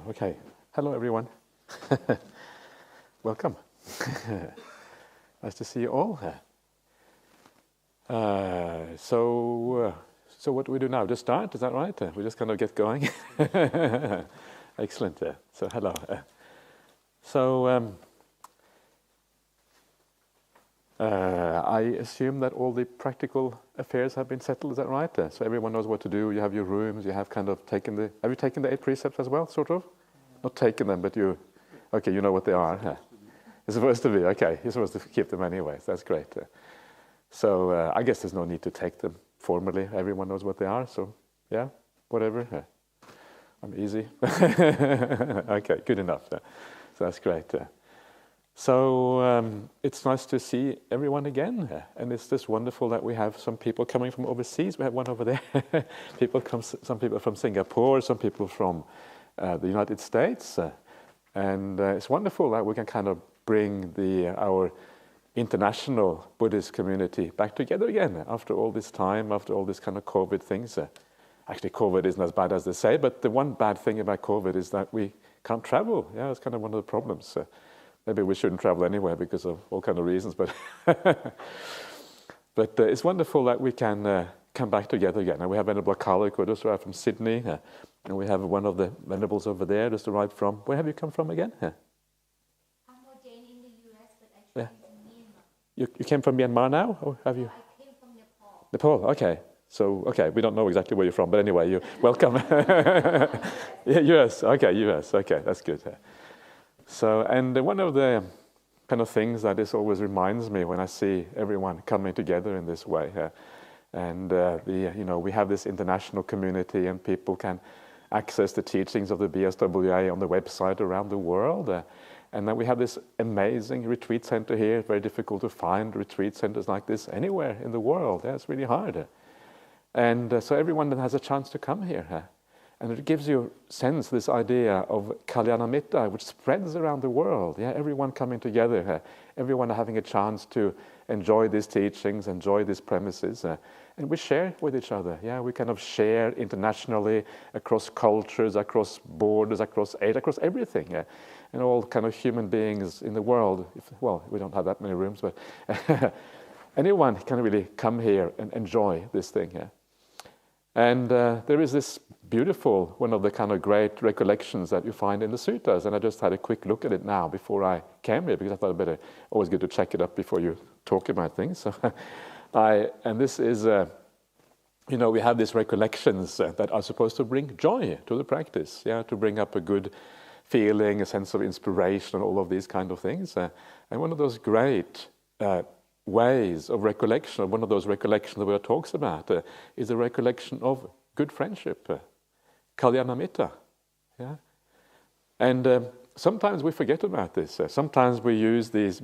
Okay. Hello, everyone. Welcome. Nice to see you all. So what do we do now? Just start? Is that right? We just kind of get going. Excellent. So hello. I assume that all the practical affairs have been settled. Is that right? So everyone knows what to do. You have your rooms. You have kind of taken the. Have you taken the 8 precepts as well? Sort of. Not taken them, but you. Okay, you know what they are. You're supposed to be. Okay, you're supposed to keep them anyways. That's great. So I guess there's no need to take them formally. Everyone knows what they are. So yeah, whatever. I'm easy. Okay, good enough. So that's great. So it's nice to see everyone again, and it's just wonderful that we have some people coming from overseas. We have one over there. Some people from Singapore, some people from the United States, and it's wonderful that we can kind of bring our international Buddhist community back together again after all this time, after all this kind of COVID things. Actually, COVID isn't as bad as they say, but the one bad thing about COVID is that we can't travel. Yeah, it's kind of one of the problems. Maybe we shouldn't travel anywhere because of all kind of reasons, but it's wonderful that we can come back together again. And we have Venerable Kali who just arrived from Sydney, and we have one of the Venerables over there just arrived from. Where have you come from again? I'm ordained in the US, but I came from Myanmar. You came from Myanmar now, or have you? I came from Nepal. Nepal, okay. So, okay, we don't know exactly where you're from, but anyway, you're welcome. Yeah, US, okay, that's good. So, and one of the kind of things that this always reminds me when I see everyone coming together in this way, and we have this international community, and people can access the teachings of the BSWA on the website around the world, and then we have this amazing retreat center here. It's very difficult to find retreat centers like this anywhere in the world. It's really hard, and so everyone has a chance to come here. And it gives you sense, this idea of Kalyanamitta, which spreads around the world. Yeah, everyone coming together, everyone having a chance to enjoy these teachings, enjoy these premises, and we share with each other. Yeah, we kind of share internationally, across cultures, across borders, across age, across everything. And all kind of human beings in the world. Well, we don't have that many rooms, but anyone can really come here and enjoy this thing. And there is this beautiful, one of the kind of great recollections that you find in the suttas, and I just had a quick look at it now before I came here, because I thought always good to check it up before you talk about things. So and this is, we have these recollections that are supposed to bring joy to the practice, to bring up a good feeling, a sense of inspiration, and all of these kind of things. And one of those great ways of recollection, one of those recollections the Buddha talks about, is the recollection of good friendship, Kalyanamitta. Yeah? And sometimes we forget about this. Sometimes we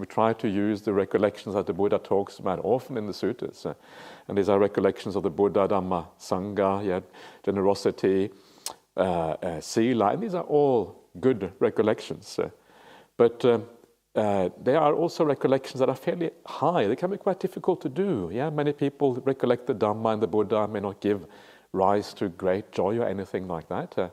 try to use the recollections that the Buddha talks about often in the suttas. And these are recollections of the Buddha, Dhamma, Sangha, generosity, sila, and these are all good recollections. But they are also recollections that are fairly high. They can be quite difficult to do. Yeah, many people recollect the Dhamma and the Buddha may not give rise to great joy or anything like that.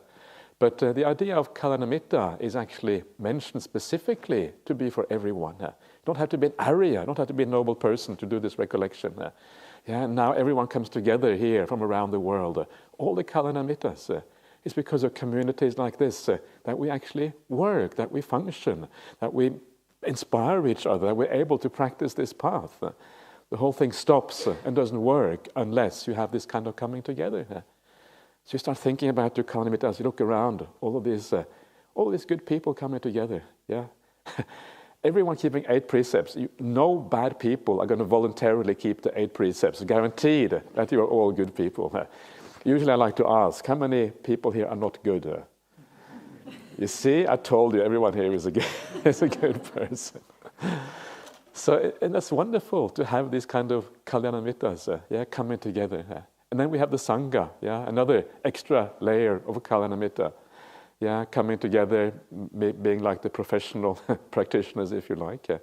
But the idea of Kalyanamitta is actually mentioned specifically to be for everyone. You don't have to be an Arya, you don't have to be a noble person to do this recollection. Now everyone comes together here from around the world. All the Kalyanamitas. It's because of communities like this that we actually work, that we function, that we inspire each other, that we're able to practice this path. The whole thing stops and doesn't work unless you have this kind of coming together. So you start thinking about your Kalyanamitta as you look around, all these good people coming together. Yeah, everyone keeping 8 precepts. No bad people are going to voluntarily keep the 8 precepts. Guaranteed that you are all good people. Usually I like to ask, how many people here are not good? You see, I told you, everyone here is a good person. So, and that's wonderful to have these kind of Kalyanamittas, coming together. And then we have the Sangha, another extra layer of Kalyanamitta, coming together, being like the professional practitioners, if you like. And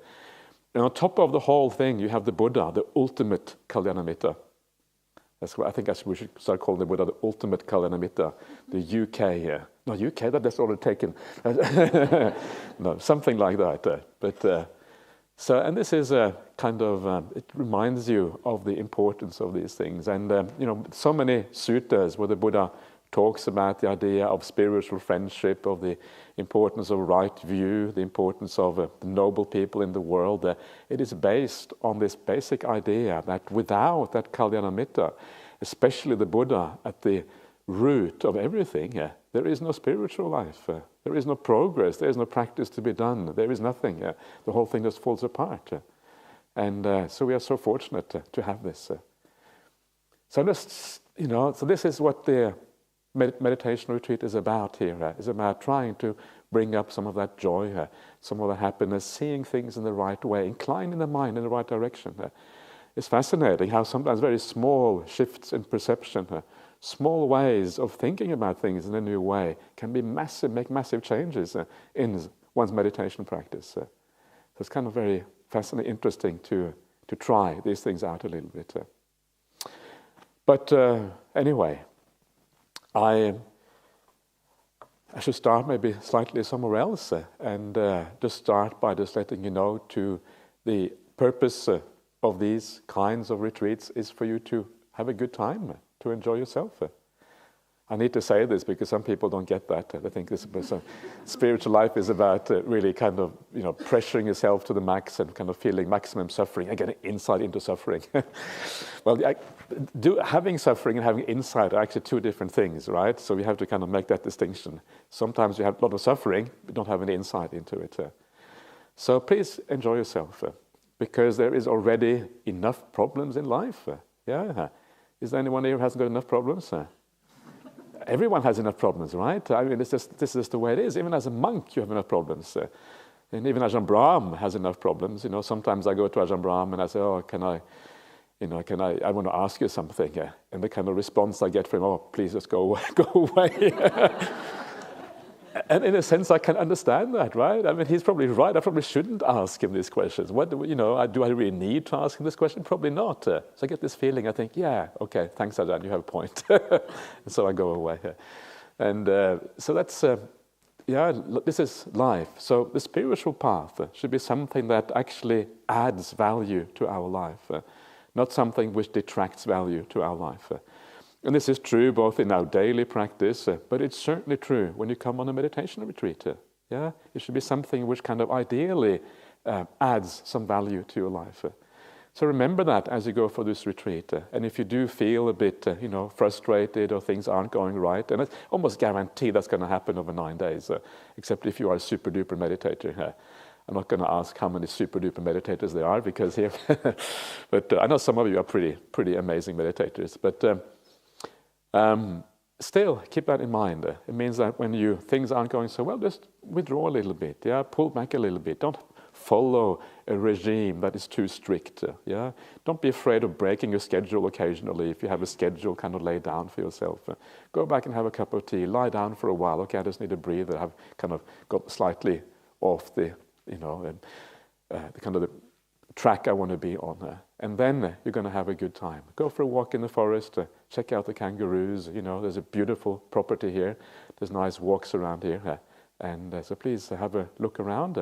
on top of the whole thing, you have the Buddha, the ultimate Kalyanamitta. That's what I think we should start calling the Buddha the ultimate Kalyanamitta, the UK here. No, UK, that's already taken. No, something like that. So, and this is a kind of, it reminds you of the importance of these things. And, so many suttas where the Buddha talks about the idea of spiritual friendship, of the importance of right view, the importance of the noble people in the world. It is based on this basic idea that without that Kalyanamitta, especially the Buddha at the root of everything, there is no spiritual life. There is no progress. There is no practice to be done. There is nothing. The whole thing just falls apart. And so we are so fortunate to have this. So this is what the meditation retreat is about here. It's about trying to bring up some of that joy, some of the happiness, seeing things in the right way, inclining the mind in the right direction. It's fascinating how sometimes very small shifts in perception, small ways of thinking about things in a new way can be massive, make massive changes in one's meditation practice. So it's kind of very fascinating, interesting to try these things out a little bit. But anyway, I should start maybe slightly somewhere else and just start by just letting you know to the purpose of these kinds of retreats is for you to have a good time, to enjoy yourself. I need to say this because some people don't get that. They think this spiritual life is about really kind of pressuring yourself to the max and kind of feeling maximum suffering and getting insight into suffering. Well, having suffering and having insight are actually two different things, right? So we have to kind of make that distinction. Sometimes you have a lot of suffering, but don't have any insight into it. So please enjoy yourself because there is already enough problems in life. Yeah. Is there anyone here who hasn't got enough problems? Everyone has enough problems, right? I mean, this is just the way it is. Even as a monk, you have enough problems. And even Ajahn Brahmali has enough problems. Sometimes I go to Ajahn Brahmali and I say, oh, I want to ask you something. And the kind of response I get from him, oh, please just go away. And in a sense, I can understand that, right? I mean, he's probably right. I probably shouldn't ask him these questions. Do I really need to ask him this question? Probably not. So I get this feeling. I think, yeah, okay, thanks, Ajahn, you have a point. And so I go away. And so that's, this is life. So the spiritual path should be something that actually adds value to our life, not something which detracts value to our life. And this is true both in our daily practice, but it's certainly true when you come on a meditation retreat. It should be something which kind of ideally adds some value to your life. So remember that as you go for this retreat. And if you do feel a bit, frustrated or things aren't going right, and it's almost guaranteed that's going to happen over 9 days, except if you are a super duper meditator. I'm not going to ask how many super duper meditators there are because here, but I know some of you are pretty amazing meditators. But still, keep that in mind. It means that when things aren't going so well, just withdraw a little bit. Pull back a little bit. Don't follow a regime that is too strict. Don't be afraid of breaking your schedule occasionally. If you have a schedule, kind of lay down for yourself. Go back and have a cup of tea. Lie down for a while. Okay, I just need to breathe. I've kind of got slightly off the kind of the track I want to be on. And then you're going to have a good time. Go for a walk in the forest, check out the kangaroos. There's a beautiful property here. There's nice walks around here. And so please have a look around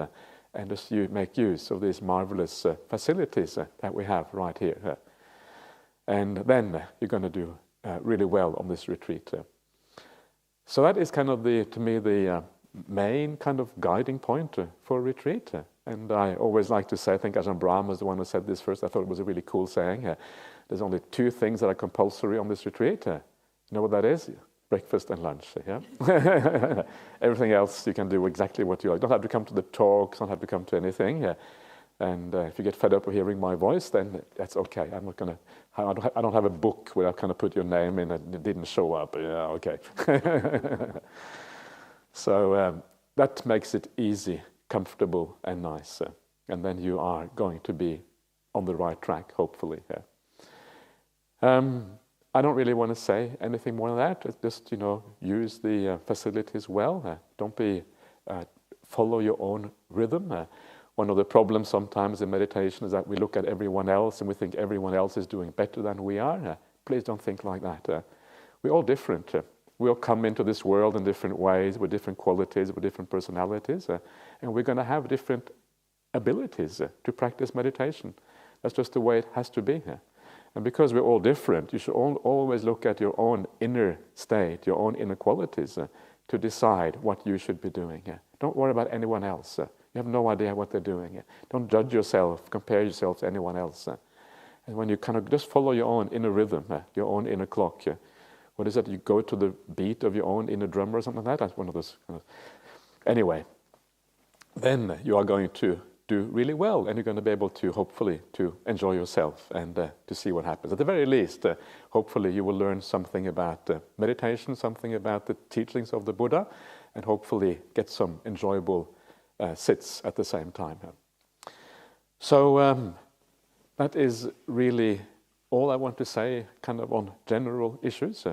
and just make use of these marvelous facilities that we have right here. And then you're going to do really well on this retreat. So that is kind of to me, the main kind of guiding point for a retreat. And I always like to say, I think Ajahn Brahmali was the one who said this first. I thought it was a really cool saying. There's only 2 things that are compulsory on this retreat. You know what that is? Breakfast and lunch. Everything else you can do exactly what you like. Don't have to come to the talks. Don't have to come to anything. And if you get fed up of hearing my voice, then that's okay. I'm not going to. I don't have a book where I kind of put your name in and it didn't show up. Yeah, okay. So that makes it easy, comfortable and nice. And then you are going to be on the right track, hopefully. I don't really want to say anything more than that. Just, use the facilities well. Don't follow your own rhythm. One of the problems sometimes in meditation is that we look at everyone else and we think everyone else is doing better than we are. Please don't think like that. We're all different. we all come into this world in different ways, with different qualities, with different personalities, and we're going to have different abilities to practice meditation. That's just the way it has to be here. And because we're all different, you should always look at your own inner state, your own inner qualities, to decide what you should be doing here. Don't worry about anyone else. You have no idea what they're doing here. Don't judge yourself, compare yourself to anyone else. And when you kind of just follow your own inner rhythm, your own inner clock, what is it? You go to the beat of your own inner drum or something like that? That's one of those kind of... Anyway, then you are going to do really well, and you're going to be able to, hopefully, to enjoy yourself and to see what happens. At the very least, hopefully you will learn something about meditation, something about the teachings of the Buddha, and hopefully get some enjoyable sits at the same time. So that is really all I want to say kind of on general issues.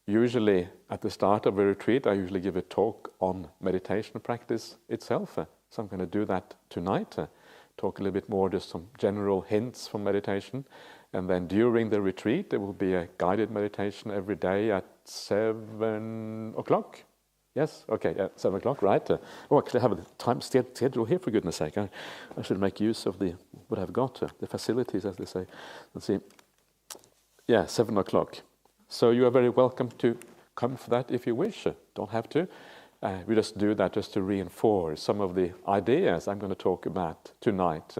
Usually at the start of a retreat, I usually give a talk on meditation practice itself. So I'm going to do that tonight, talk a little bit more, just some general hints from meditation. And then during the retreat, there will be a guided meditation every day at 7 o'clock. Yes? Okay, yeah, 7 o'clock, right? Actually I have a time schedule here, for goodness sake. I should make use of what I've got, the facilities, as they say. Let's see. Yeah, 7 o'clock. So you are very welcome to come for that if you wish. Don't have to. We just do that just to reinforce some of the ideas I'm going to talk about tonight,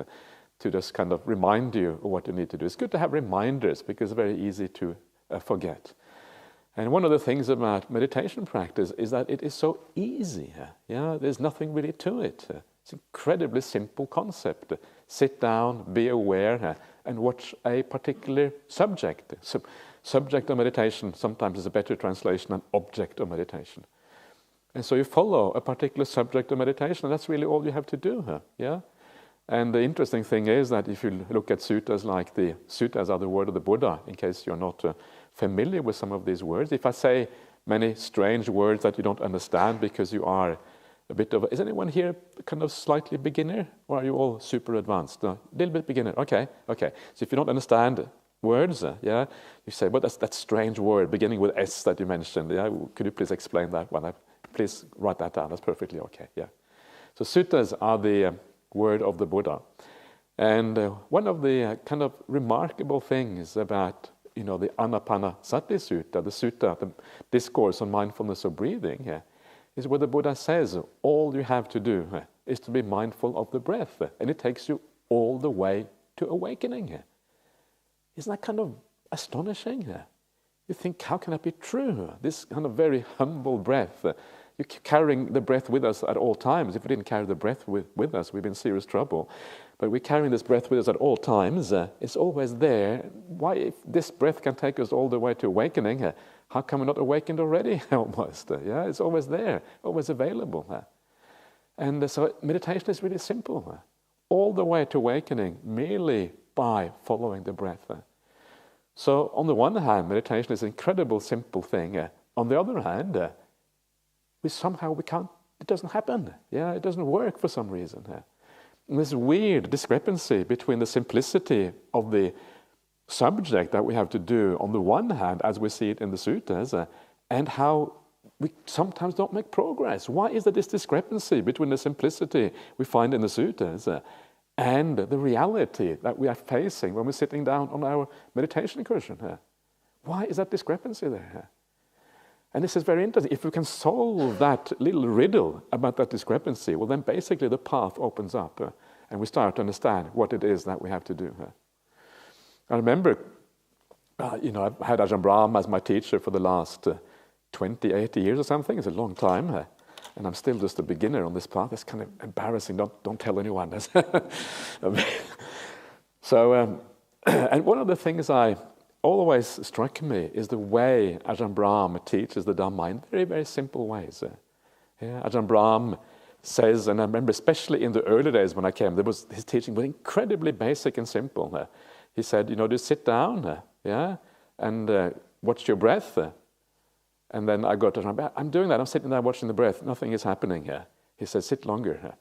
to just kind of remind you of what you need to do. It's good to have reminders because it's very easy to forget. And one of the things about meditation practice is that it is so easy. Yeah, there's nothing really to it. It's an incredibly simple concept. Sit down, be aware, and watch a particular subject. Subject of meditation sometimes is a better translation than object of meditation. And so you follow a particular subject of meditation, and that's really all you have to do. Yeah. And the interesting thing is that if you look at suttas like the suttas are the word of the Buddha, in case you're not familiar with some of these words. If I say many strange words that you don't understand because you are a bit of... Is anyone here kind of slightly beginner? Or are you all super advanced? A little bit beginner. Okay. So if you don't understand words, you say, well, that's that strange word beginning with S that you mentioned. Yeah, could you please explain that one? Please write that down. That's perfectly okay. Yeah. So suttas are the word of the Buddha, and one of the kind of remarkable things about the Anapanasati Sutta, the sutta, the discourse on mindfulness of breathing, is where the Buddha says all you have to do is to be mindful of the breath, and it takes you all the way to awakening. Isn't that kind of astonishing? You think, how can that be true? This kind of very humble breath. You're carrying the breath with us at all times. If we didn't carry the breath with us, we'd be in serious trouble. But we're carrying this breath with us at all times. It's always there. Why, if this breath can take us all the way to awakening, how come we're not awakened already? Almost. It's always there, always available. And so meditation is really simple. All the way to awakening merely by following the breath. So on the one hand, meditation is an incredible simple thing. On the other hand, we can't, it doesn't happen. It doesn't work for some reason. And this weird discrepancy between the simplicity of the subject that we have to do on the one hand, as we see it in the suttas, and how we sometimes don't make progress. Why is there this discrepancy between the simplicity we find in the suttas and the reality that we are facing when we're sitting down on our meditation cushion? Why is that discrepancy there? And this is very interesting. If we can solve that little riddle about that discrepancy, well, then basically the path opens up and we start to understand what it is that we have to do. I remember, I've had Ajahn Brahmali as my teacher for the last 80 years or something. It's a long time. And I'm still just a beginner on this path. It's kind of embarrassing. Don't tell anyone. So, and one of the things always struck me is the way Ajahn Brahmali teaches the Dhamma in very, very simple ways. Ajahn Brahmali says, and I remember especially in the early days when I came, his teaching was incredibly basic and simple. He said, just sit down, and watch your breath. And then I got to Ajahn, I'm doing that, I'm sitting there watching the breath, nothing is happening here. He said, sit longer.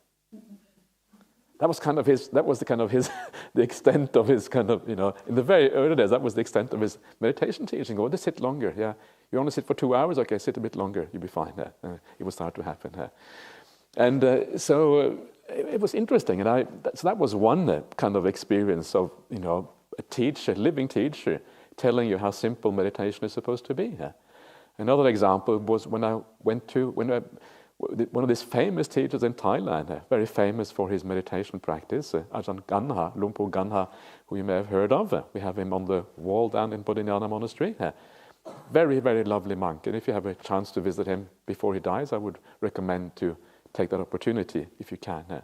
That was the extent of his kind of, in the very early days, that was the extent of his meditation teaching. Go to sit longer, You want to sit for 2 hours? Okay, sit a bit longer, you'll be fine. It will start to happen. And so it was interesting, and so that was one kind of experience of, a teacher, living teacher, telling you how simple meditation is supposed to be. Another example was when I went to one of these famous teachers in Thailand, very famous for his meditation practice, Ajahn Lumpur Ganha, who you may have heard of. We have him on the wall down in Bodhinyana Monastery. Very, very lovely monk, and if you have a chance to visit him before he dies, I would recommend to take that opportunity if you can.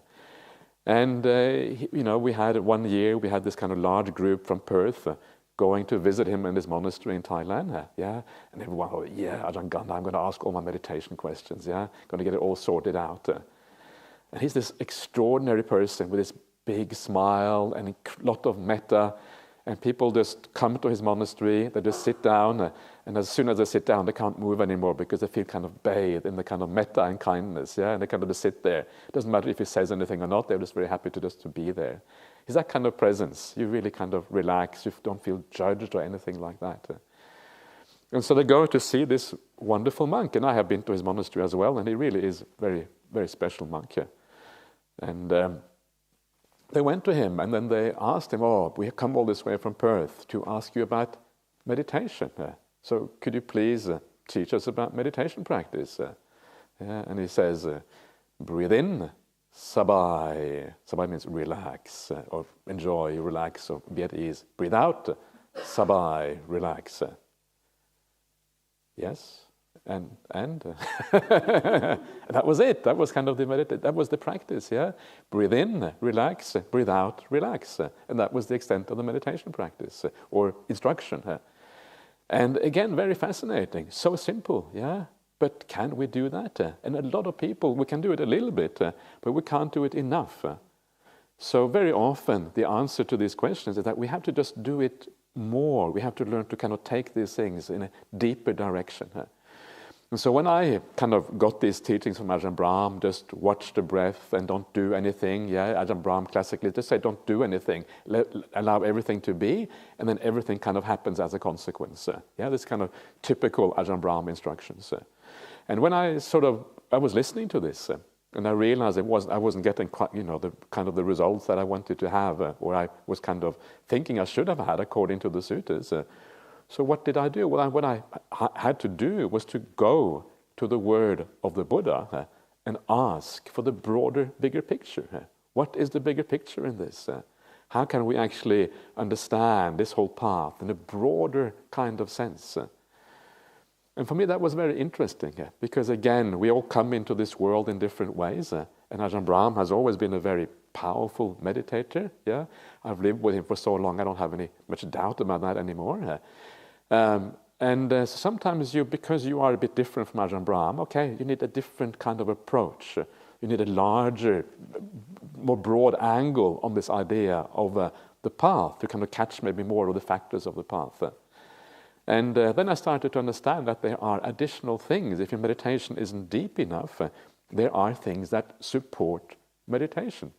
And we had 1 year, we had this kind of large group from Perth going to visit him in his monastery in Thailand. And everyone thought, Ajahn Ganda, I'm going to ask all my meditation questions. Going to get it all sorted out. And he's this extraordinary person with this big smile and a lot of metta. And people just come to his monastery, they just sit down, and as soon as they sit down, they can't move anymore because they feel kind of bathed in the kind of metta and kindness, and they kind of just sit there. It doesn't matter if he says anything or not, they're just very happy to be there. It's that kind of presence. You really kind of relax, you don't feel judged or anything like that. And so they go to see this wonderful monk, and I have been to his monastery as well, and he really is a very, very special monk. And they went to him, and then they asked him, we have come all this way from Perth to ask you about meditation. So could you please teach us about meditation practice? And he says, breathe in, sabai. Sabai means relax, or enjoy, relax, or be at ease. Breathe out, sabai, relax. Yes, and that was it. That was kind of that was the practice. Breathe in, relax. Breathe out, relax. And that was the extent of the meditation practice or instruction. And again, very fascinating. So simple. But can we do that? And a lot of people, we can do it a little bit, but we can't do it enough. So very often the answer to these questions is that we have to just do it more. We have to learn to kind of take these things in a deeper direction. And so when I kind of got these teachings from Ajahn Brahm, just watch the breath and don't do anything. Ajahn Brahm classically just say don't do anything, allow everything to be, and then everything kind of happens as a consequence. This kind of typical Ajahn Brahm instructions. And when I was listening to this, and I realized I wasn't getting quite, the kind of the results that I wanted to have, or I was kind of thinking I should have had according to the suttas. So what did I do? Well, what I had to do was to go to the word of the Buddha and ask for the broader, bigger picture. What is the bigger picture in this? How can we actually understand this whole path in a broader kind of sense? And for me, that was very interesting because, again, we all come into this world in different ways. And Ajahn Brahm has always been a very powerful meditator. I've lived with him for so long, I don't have much doubt about that anymore. And sometimes because you are a bit different from Ajahn Brahm, you need a different kind of approach. You need a larger, more broad angle on this idea of the path to kind of catch maybe more of the factors of the path. And then I started to understand that there are additional things. If your meditation isn't deep enough, there are things that support meditation.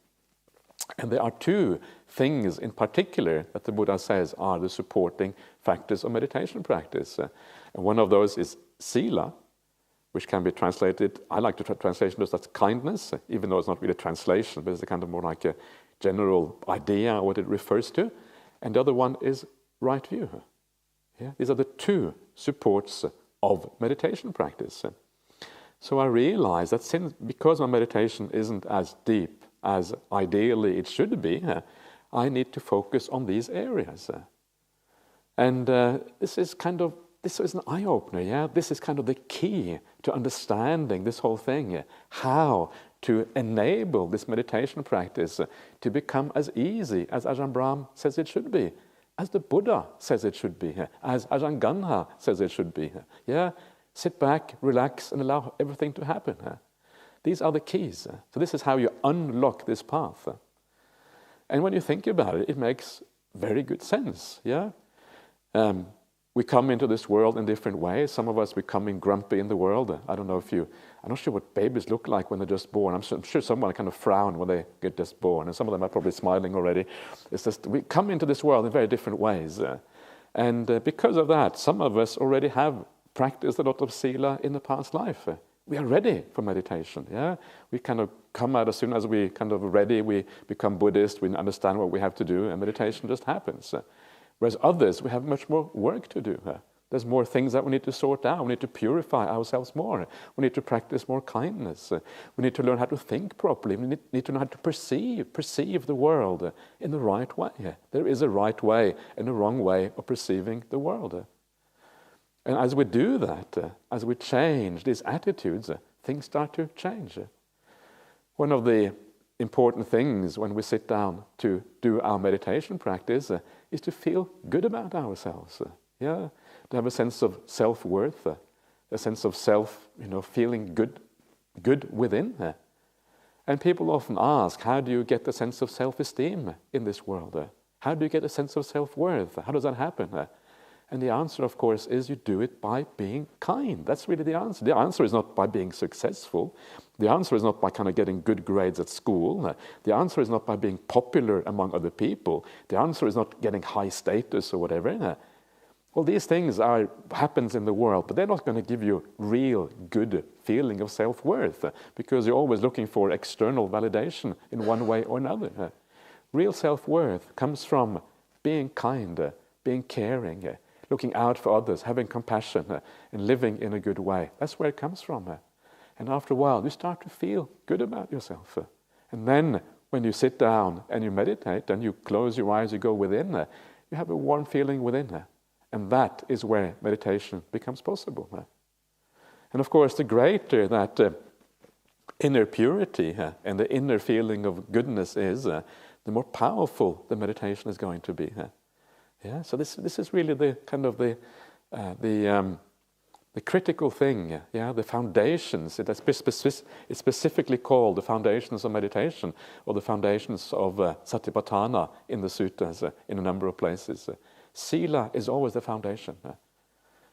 And there are two things in particular that the Buddha says are the supporting factors of meditation practice. And one of those is sila, which can be translated, I like to translate it as kindness, even though it's not really a translation, but it's a kind of more like a general idea of what it refers to. And the other one is right view. These are the two supports of meditation practice. So I realized that because my meditation isn't as deep as ideally it should be, I need to focus on these areas. And this is an eye-opener, This is kind of the key to understanding this whole thing, how to enable this meditation practice to become as easy as Ajahn Brahm says it should be, as the Buddha says it should be, as Ajahn Ganha says it should be. Sit back, relax, and allow everything to happen. These are the keys. So this is how you unlock this path. And when you think about it, it makes very good sense. We come into this world in different ways. Some of us becoming grumpy in the world. I'm not sure what babies look like when they're just born. I'm sure someone kind of frown when they get just born, and some of them are probably smiling already. It's just we come into this world in very different ways. And because of that, some of us already have practiced a lot of sila in the past life. We are ready for meditation. Yeah, we kind of come out as soon as we kind of ready. We become Buddhist. We understand what we have to do, and meditation just happens. Whereas others, we have much more work to do. There's more things that we need to sort out. We need to purify ourselves more. We need to practice more kindness. We need to learn how to think properly. We need to know how to perceive the world in the right way. There is a right way and a wrong way of perceiving the world. And as we do that, as we change these attitudes, things start to change. One of the important things when we sit down to do our meditation practice is to feel good about ourselves. Yeah, to have a sense of self-worth, a sense of self, feeling good within. And people often ask, how do you get a sense of self-esteem in this world? How do you get a sense of self-worth? How does that happen? And the answer, of course, is you do it by being kind. That's really the answer. The answer is not by being successful. The answer is not by kind of getting good grades at school. The answer is not by being popular among other people. The answer is not getting high status or whatever. Well, these things happens in the world, but they're not going to give you real good feeling of self-worth because you're always looking for external validation in one way or another. Real self-worth comes from being kind, being caring, looking out for others, having compassion, and living in a good way. That's where it comes from. And after a while, you start to feel good about yourself. And then when you sit down and you meditate and you close your eyes, you go within, you have a warm feeling within. And that is where meditation becomes possible. And of course, the greater that inner purity and the inner feeling of goodness is, the more powerful the meditation is going to be. Yeah, so this is really the kind of the critical thing. Yeah, the foundations. It's specifically called the foundations of meditation, or the foundations of Satipatthana in the suttas in a number of places. Sila is always the foundation.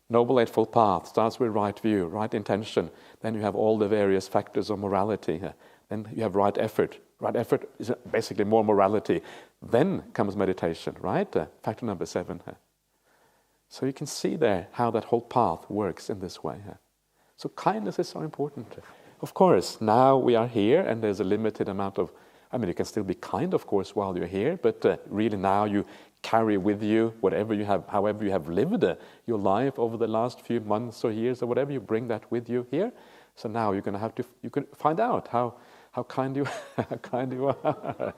Noble Eightfold Path starts with right view, right intention. Then you have all the various factors of morality. Then you have right effort. Right effort is basically more morality. Then comes meditation, right? Factor number 7. So you can see there how that whole path works in this way. So kindness is so important. Of course, now we are here and there's a limited amount of, you can still be kind, of course, while you're here, but really now you carry with you whatever you have, however you have lived your life over the last few months or years or whatever, you bring that with you here. So now you're going to you can find out how kind you are.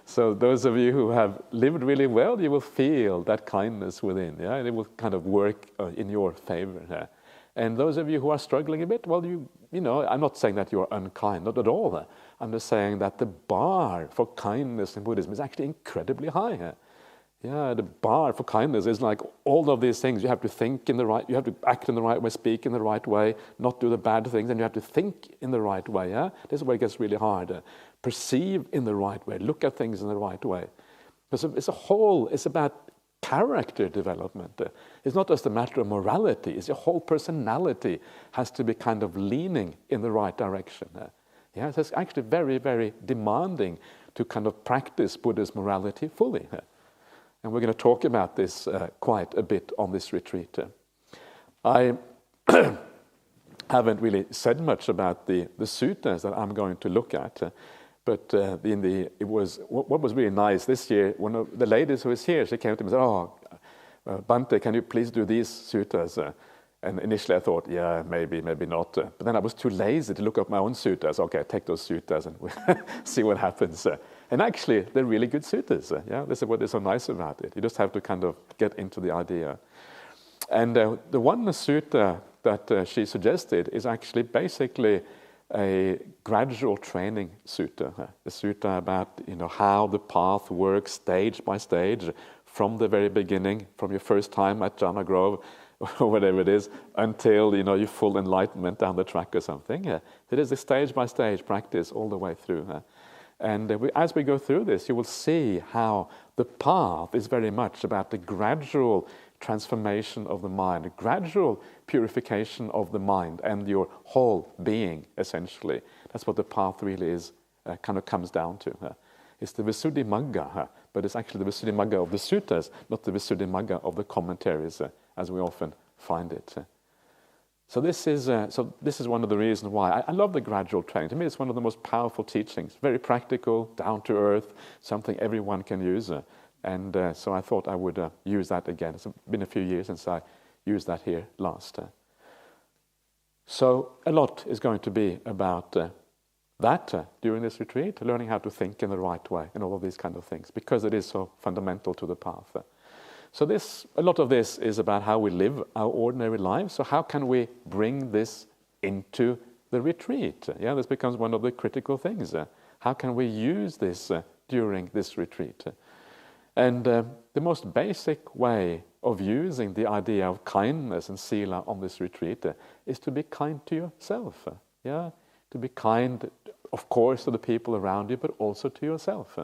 So those of you who have lived really well, you will feel that kindness within. Yeah, and it will kind of work in your favor. And those of you who are struggling a bit, well, you know, I'm not saying that you are unkind, not at all. I'm just saying that the bar for kindness in Buddhism is actually incredibly high. Yeah, the bar for kindness is like all of these things. You have to think in the right, you have to act in the right way, speak in the right way, not do the bad things, and you have to think in the right way. Yeah, this is where it gets really hard. Perceive in the right way, look at things in the right way. It's about character development. It's not just a matter of morality. It's your whole personality has to be kind of leaning in the right direction. Yeah, so it's actually very, very demanding to kind of practice Buddhist morality fully. And we're going to talk about this quite a bit on this retreat. I haven't really said much about the suttas that I'm going to look at, but what was really nice this year, one of the ladies who was here, she came to me and said, Bhante, can you please do these suttas? And initially I thought, yeah, maybe not. But then I was too lazy to look up my own suttas. Okay, take those suttas and see what happens. And actually, they're really good suttas. Yeah, this is what is so nice about it. You just have to kind of get into the idea. And the one sutta that she suggested is actually basically a gradual training sutta. A sutta about how the path works stage by stage, from the very beginning, from your first time at Jhana Grove, or whatever it is, until you full enlightenment down the track or something. It is a stage-by-stage practice all the way through. And as we go through this, you will see how the path is very much about the gradual transformation of the mind, a gradual purification of the mind and your whole being, essentially. That's what the path really is, kind of comes down to. It's the Visuddhimagga, but it's actually the Visuddhimagga of the suttas, not the Visuddhimagga of the commentaries, as we often find it. So this is one of the reasons why I love the gradual training. To me, it's one of the most powerful teachings. Very practical, down to earth, something everyone can use. So I thought I would use that again. It's been a few years since I used that here last. So a lot is going to be about that during this retreat, learning how to think in the right way and all of these kind of things, because it is so fundamental to the path. So a lot of this is about how we live our ordinary lives. So how can we bring this into the retreat? Yeah, this becomes one of the critical things. How can we use this during this retreat? And the most basic way of using the idea of kindness and sila on this retreat is to be kind to yourself. Yeah, to be kind, of course, to the people around you, but also to yourself.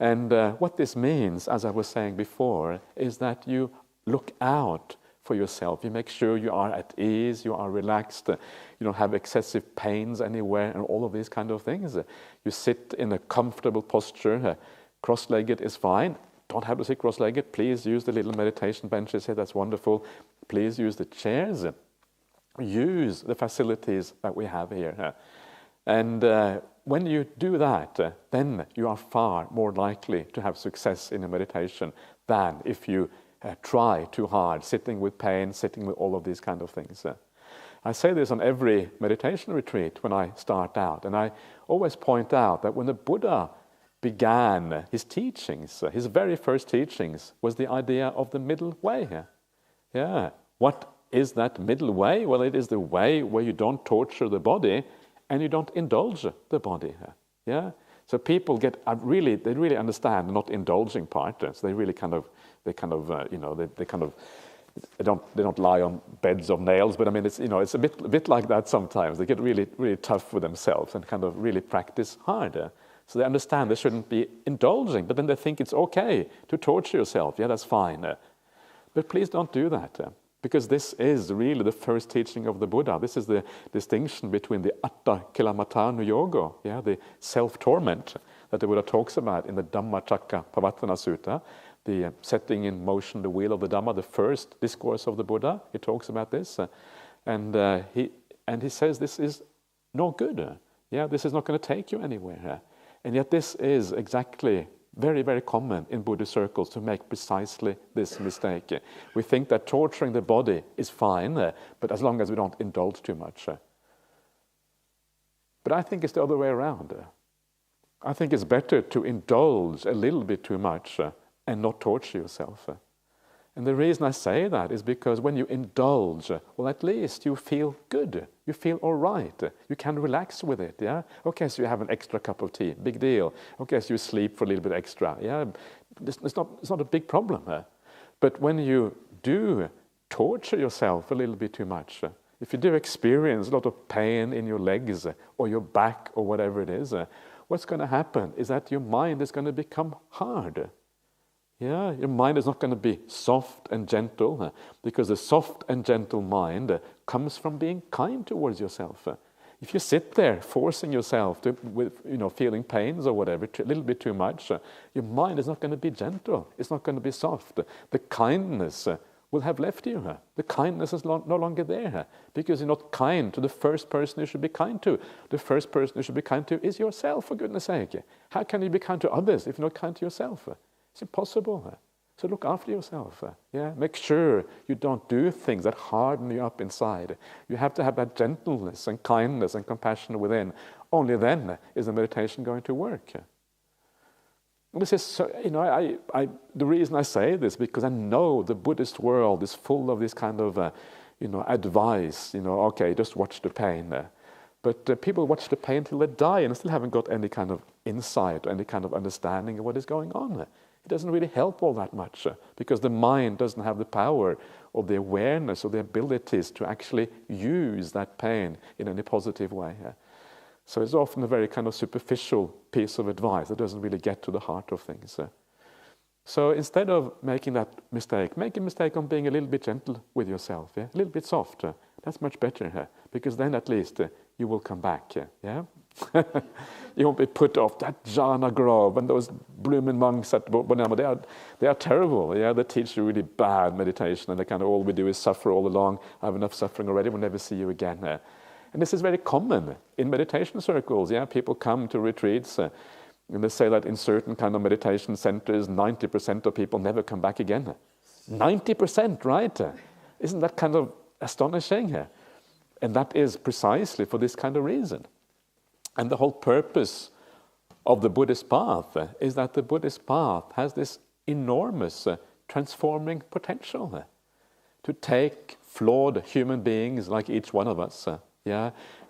And what this means, as I was saying before, is that you look out for yourself. You make sure you are at ease, you are relaxed, you don't have excessive pains anywhere, and all of these kind of things. You sit in a comfortable posture. Cross-legged is fine. Don't have to sit cross-legged. Please use the little meditation benches here. That's wonderful. Please use the chairs. Use the facilities that we have here. And when you do that, then you are far more likely to have success in a meditation than if you try too hard, sitting with pain, sitting with all of these kind of things. I say this on every meditation retreat when I start out, and I always point out that when the Buddha began his teachings, his very first teachings was the idea of the middle way. Yeah, what is that middle way? Well, it is the way where you don't torture the body and you don't indulge the body. Yeah, so people they really understand the not indulging part. So they don't lie on beds of nails, but I mean it's a bit like that sometimes. They get really really tough with themselves and kind of really practice hard. So they understand they shouldn't be indulging, but then they think it's okay to torture yourself. Yeah, that's fine. But please don't do that, because this is really the first teaching of the Buddha. This is the distinction between the atta kilamatanu yoga, yeah, the self-torment that the Buddha talks about in the Dhammacakkappavattana Sutta, the setting in motion the wheel of the Dhamma, the first discourse of the Buddha. He talks about this, and he says this is no good. Yeah, this is not going to take you anywhere. And yet this is exactly very, very common in Buddhist circles to make precisely this mistake. We think that torturing the body is fine, but as long as we don't indulge too much. But I think it's the other way around. I think it's better to indulge a little bit too much and not torture yourself. And the reason I say that is because when you indulge, well, at least you feel good. You feel all right. You can relax with it, yeah? Okay, so you have an extra cup of tea, big deal. Okay, so you sleep for a little bit extra, yeah? It's not a big problem. But when you do torture yourself a little bit too much, if you do experience a lot of pain in your legs or your back or whatever it is, what's going to happen is that your mind is going to become hard. Yeah, your mind is not going to be soft and gentle, because the soft and gentle mind comes from being kind towards yourself. If you sit there forcing yourself with feeling pains or whatever a little bit too much, your mind is not going to be gentle. It's not going to be soft. The kindness will have left you. The kindness is no longer there, because you're not kind to the first person you should be kind to. The first person you should be kind to is yourself, for goodness sake. How can you be kind to others if you're not kind to yourself? It's impossible. So look after yourself. Yeah, make sure you don't do things that harden you up inside. You have to have that gentleness and kindness and compassion within. Only then is the meditation going to work. This is so, the reason I say this, because I know the Buddhist world is full of this kind of advice. Okay, just watch the pain. But people watch the pain till they die and still haven't got any kind of insight or any kind of understanding of what is going on. It doesn't really help all that much, because the mind doesn't have the power or the awareness or the abilities to actually use that pain in any positive way. So it's often a very kind of superficial piece of advice that doesn't really get to the heart of things. So instead of making that mistake, make a mistake on being a little bit gentle with yourself, a little bit soft. That's much better, because then at least you will come back. Yeah, You won't be put off. That Jhana grove and those blooming monks at Bonama, they are terrible. Yeah, they teach you really bad meditation, and all we do is suffer all along. I have enough suffering already. We'll never see you again. And this is very common in meditation circles. Yeah, people come to retreats, and they say that in certain kind of meditation centers, 90% of people never come back again. 90%, right? Isn't that kind of astonishing? And that is precisely for this kind of reason. And the whole purpose of the Buddhist path is that the Buddhist path has this enormous transforming potential to take flawed human beings like each one of us,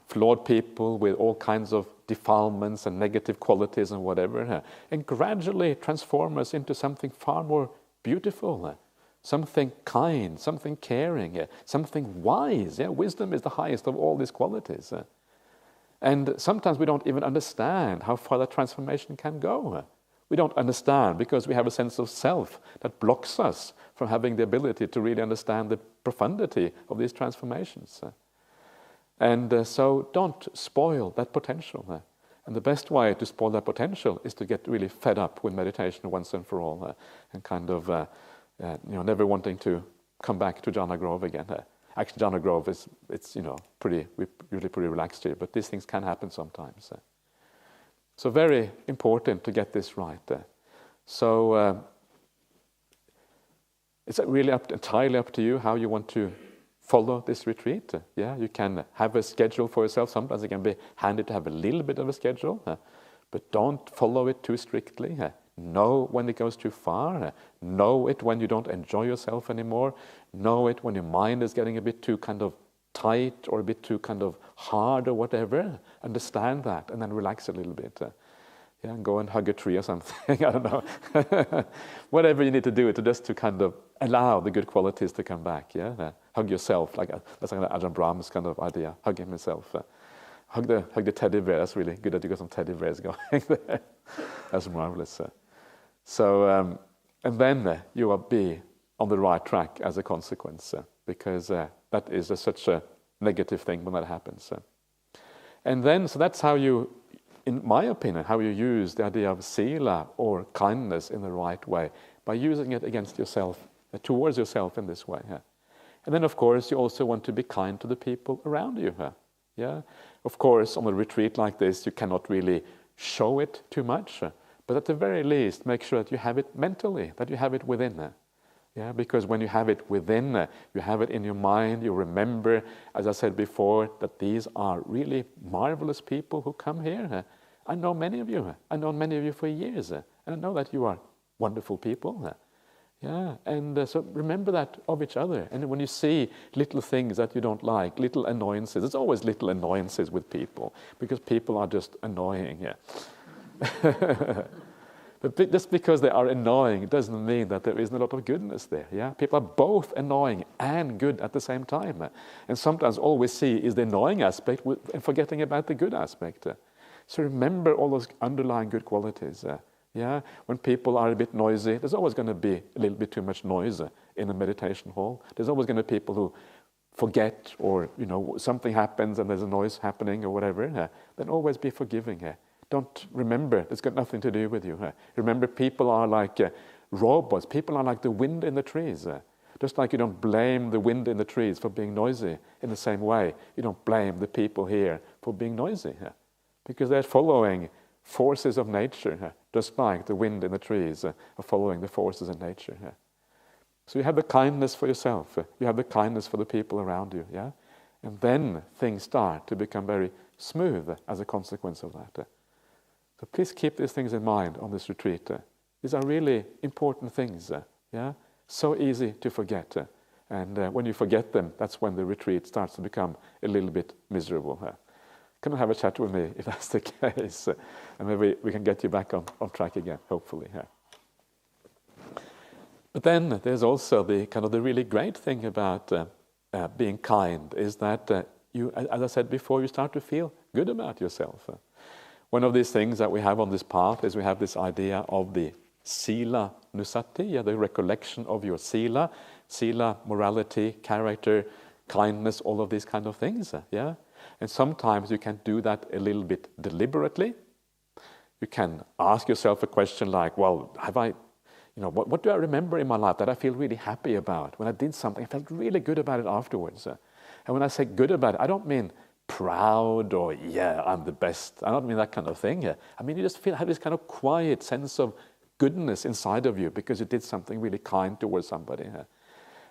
flawed people with all kinds of defilements and negative qualities and whatever, and gradually transform us into something far more beautiful, something kind, something caring, something wise. Wisdom is the highest of all these qualities. And sometimes we don't even understand how far that transformation can go. We don't understand because we have a sense of self that blocks us from having the ability to really understand the profundity of these transformations. And so don't spoil that potential. And the best way to spoil that potential is to get really fed up with meditation once and for all, and never wanting to come back to Jhana Grove again. Actually, Jhana Grove we're usually pretty relaxed here, but these things can happen sometimes. So very important to get this right. So it's really entirely up to you how you want to follow this retreat. You can have a schedule for yourself. Sometimes it can be handy to have a little bit of a schedule, but don't follow it too strictly. Know when it goes too far. Know it when you don't enjoy yourself anymore. Know it when your mind is getting a bit too kind of tight or a bit too kind of hard or whatever. Understand that and then relax a little bit. Go and hug a tree or something. I don't know. Whatever you need to do to kind of allow the good qualities to come back. Hug yourself. That's like Ajahn Brahmali's kind of idea. Hug himself. Hug the teddy bear. That's really good that you got some teddy bears going there. That's marvelous. So, and then you will be on the right track as a consequence, because that is such a negative thing when that happens. And then, so that's how you, in my opinion, how you use the idea of sila or kindness in the right way, by using it against yourself, towards yourself in this way. And then, of course, you also want to be kind to the people around you. Of course, on a retreat like this, you cannot really show it too much, but at the very least, make sure that you have it mentally, that you have it within. Because when you have it within, you have it in your mind, you remember, as I said before, that these are really marvelous people who come here. I know many of you. I know many of you for years, and I know that you are wonderful people. And so remember that of each other. And when you see little things that you don't like, little annoyances, there's always little annoyances with people, because people are just annoying. But just because they are annoying doesn't mean that there isn't a lot of goodness there. People are both annoying and good at the same time. And sometimes all we see is the annoying aspect and forgetting about the good aspect. So remember all those underlying good qualities. When people are a bit noisy, there's always going to be a little bit too much noise in a meditation hall. There's always going to be people who forget, or something happens and there's a noise happening or whatever. Then always be forgiving. Don't remember, it's got nothing to do with you. Remember, people are like robots. People are like the wind in the trees. Just like you don't blame the wind in the trees for being noisy, in the same way, you don't blame the people here for being noisy. Because they're following forces of nature, just like the wind in the trees are following the forces of nature. So you have the kindness for yourself, you have the kindness for the people around you, and then things start to become very smooth as a consequence of that. So please keep these things in mind on this retreat. These are really important things, so easy to forget. And when you forget them, that's when the retreat starts to become a little bit miserable. Come and have a chat with me if that's the case, and maybe we can get you back on track again, hopefully. But then there's also the kind of the really great thing about being kind is that you, as I said before, you start to feel good about yourself. One of these things that we have on this path is we have this idea of the sila nusati, the recollection of your sila, morality, character, kindness, all of these kind of things. And sometimes you can do that a little bit deliberately. You can ask yourself a question like, well, have I, what do I remember in my life that I feel really happy about? When I did something, I felt really good about it afterwards. And when I say good about it, I don't mean proud or, yeah, I'm the best. I don't mean that kind of thing. I mean, you just have this kind of quiet sense of goodness inside of you because you did something really kind towards somebody.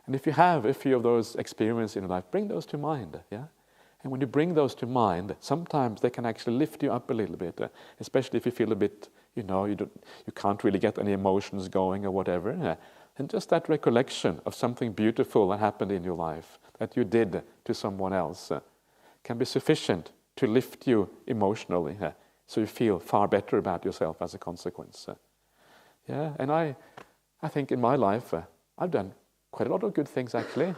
And if you have a few of those experiences in your life, bring those to mind. Yeah. And when you bring those to mind, sometimes they can actually lift you up a little bit, especially if you feel a bit, you can't really get any emotions going or whatever. And just that recollection of something beautiful that happened in your life, that you did to someone else, can be sufficient to lift you emotionally, so you feel far better about yourself as a consequence. Yeah, and I think in my life, I've done quite a lot of good things actually.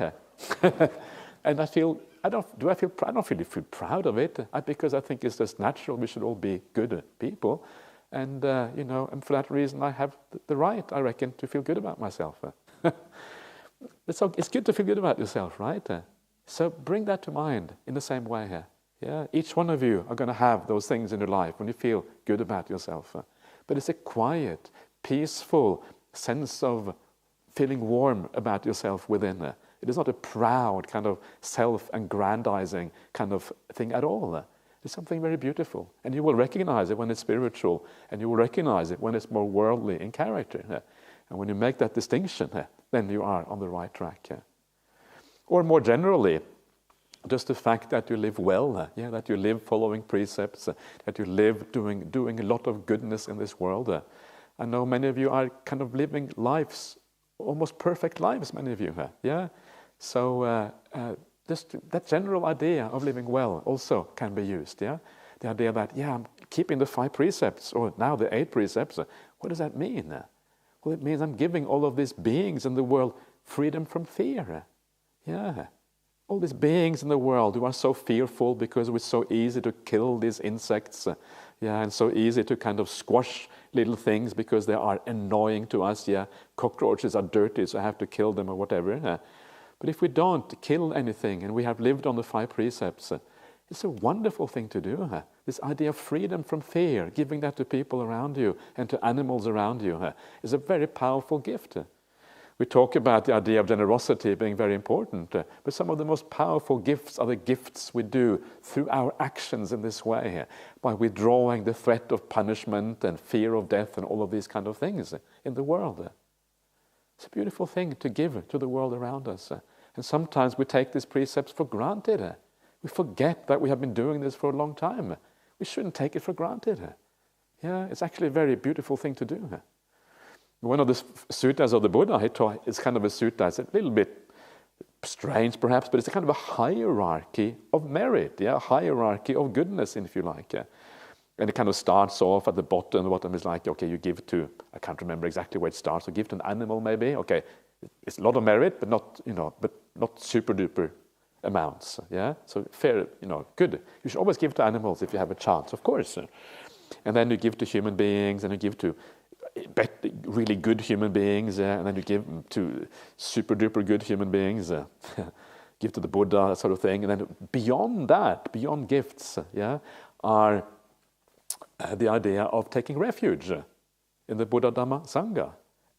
And I don't really feel proud of it, because I think it's just natural. We should all be good people, and and for that reason, I have the right, I reckon, to feel good about myself. It's good to feel good about yourself, right? So bring that to mind in the same way. Yeah, each one of you are going to have those things in your life when you feel good about yourself. But it's a quiet, peaceful sense of feeling warm about yourself within. It is not a proud kind of self-aggrandizing kind of thing at all. It's something very beautiful. And you will recognize it when it's spiritual, and you will recognize it when it's more worldly in character. And when you make that distinction, then you are on the right track. Or more generally, just the fact that you live well, that you live following precepts, that you live doing a lot of goodness in this world. I know many of you are kind of living lives, almost perfect lives, many of you. So just that general idea of living well also can be used. The idea that, I'm keeping the 5 precepts, or now the 8 precepts. What does that mean? Well, it means I'm giving all of these beings in the world freedom from fear. All these beings in the world who are so fearful because it's so easy to kill these insects, and so easy to kind of squash little things because they are annoying to us. Cockroaches are dirty, so I have to kill them or whatever. But if we don't kill anything and we have lived on the 5 precepts, it's a wonderful thing to do. This idea of freedom from fear, giving that to people around you and to animals around you, is a very powerful gift. We talk about the idea of generosity being very important, but some of the most powerful gifts are the gifts we do through our actions in this way, by withdrawing the threat of punishment and fear of death and all of these kind of things in the world. It's a beautiful thing to give to the world around us. And sometimes we take these precepts for granted. We forget that we have been doing this for a long time. We shouldn't take it for granted. It's actually a very beautiful thing to do. One of the suttas of the Buddha, it's kind of a sutta, it's a little bit strange perhaps, but it's a kind of a hierarchy of merit, a hierarchy of goodness, if you like. And it kind of starts off at the bottom. The bottom is like, okay, you give to, I can't remember exactly where it starts, you give to an animal maybe, okay, it's a lot of merit, but not super duper amounts, so fair, good. You should always give to animals if you have a chance, of course. And then you give to human beings, and you give to really good human beings, and then you give to super duper good human beings, give to the Buddha, that sort of thing. And then beyond that, beyond gifts, are the idea of taking refuge in the Buddha Dhamma Sangha.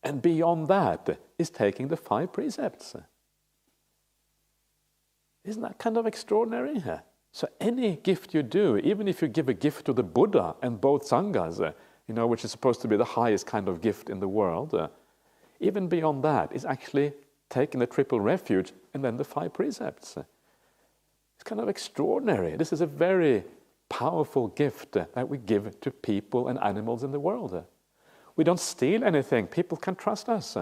And beyond that is taking the 5 precepts. Isn't that kind of extraordinary? So any gift you do, even if you give a gift to the Buddha and both Sanghas, which is supposed to be the highest kind of gift in the world, even beyond that is actually taking the triple refuge and then the 5 precepts. It's kind of extraordinary. This is a very powerful gift that we give to people and animals in the world. We don't steal anything. People can trust us.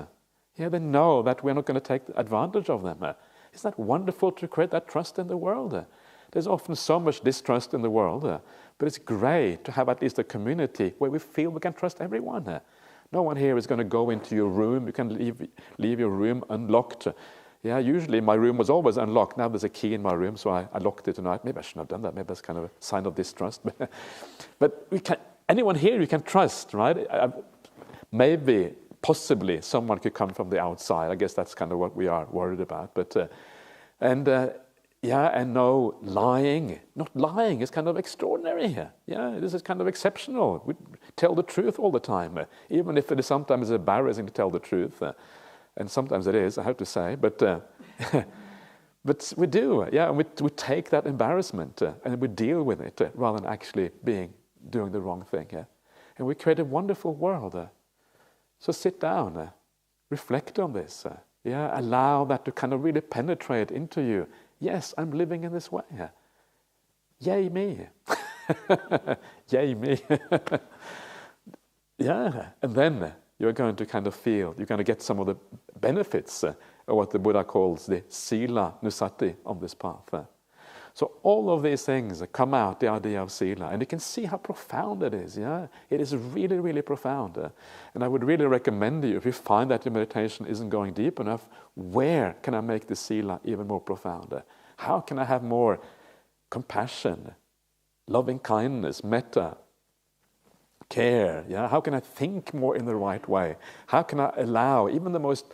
They know that we're not going to take advantage of them. Isn't that wonderful to create that trust in the world? There's often so much distrust in the world, but it's great to have at least a community where we feel we can trust everyone. No one here is going to go into your room. You can leave your room unlocked. Usually my room was always unlocked. Now there's a key in my room, so I locked it tonight. Maybe I shouldn't have done that. Maybe that's kind of a sign of distrust. But anyone here you can trust, right? Maybe, possibly, someone could come from the outside. I guess that's kind of what we are worried about. and no lying. Not lying is kind of extraordinary here. Yeah, this is kind of exceptional. We tell the truth all the time, even if it is sometimes embarrassing to tell the truth. And sometimes it is, I have to say. But but we do, and we take that embarrassment and we deal with it rather than actually doing the wrong thing. And we create a wonderful world. So sit down, reflect on this. Allow that to kind of really penetrate into you. Yes, I'm living in this way. Yay me. Yay me. And then you're going to kind of feel, you're going to get some of the benefits of what the Buddha calls the sila nusati on this path. So all of these things come out, the idea of sila, and you can see how profound it is. It is really, really profound. And I would really recommend you, if you find that your meditation isn't going deep enough, where can I make the sila even more profound? How can I have more compassion, loving kindness, metta, care? How can I think more in the right way? How can I allow even the most,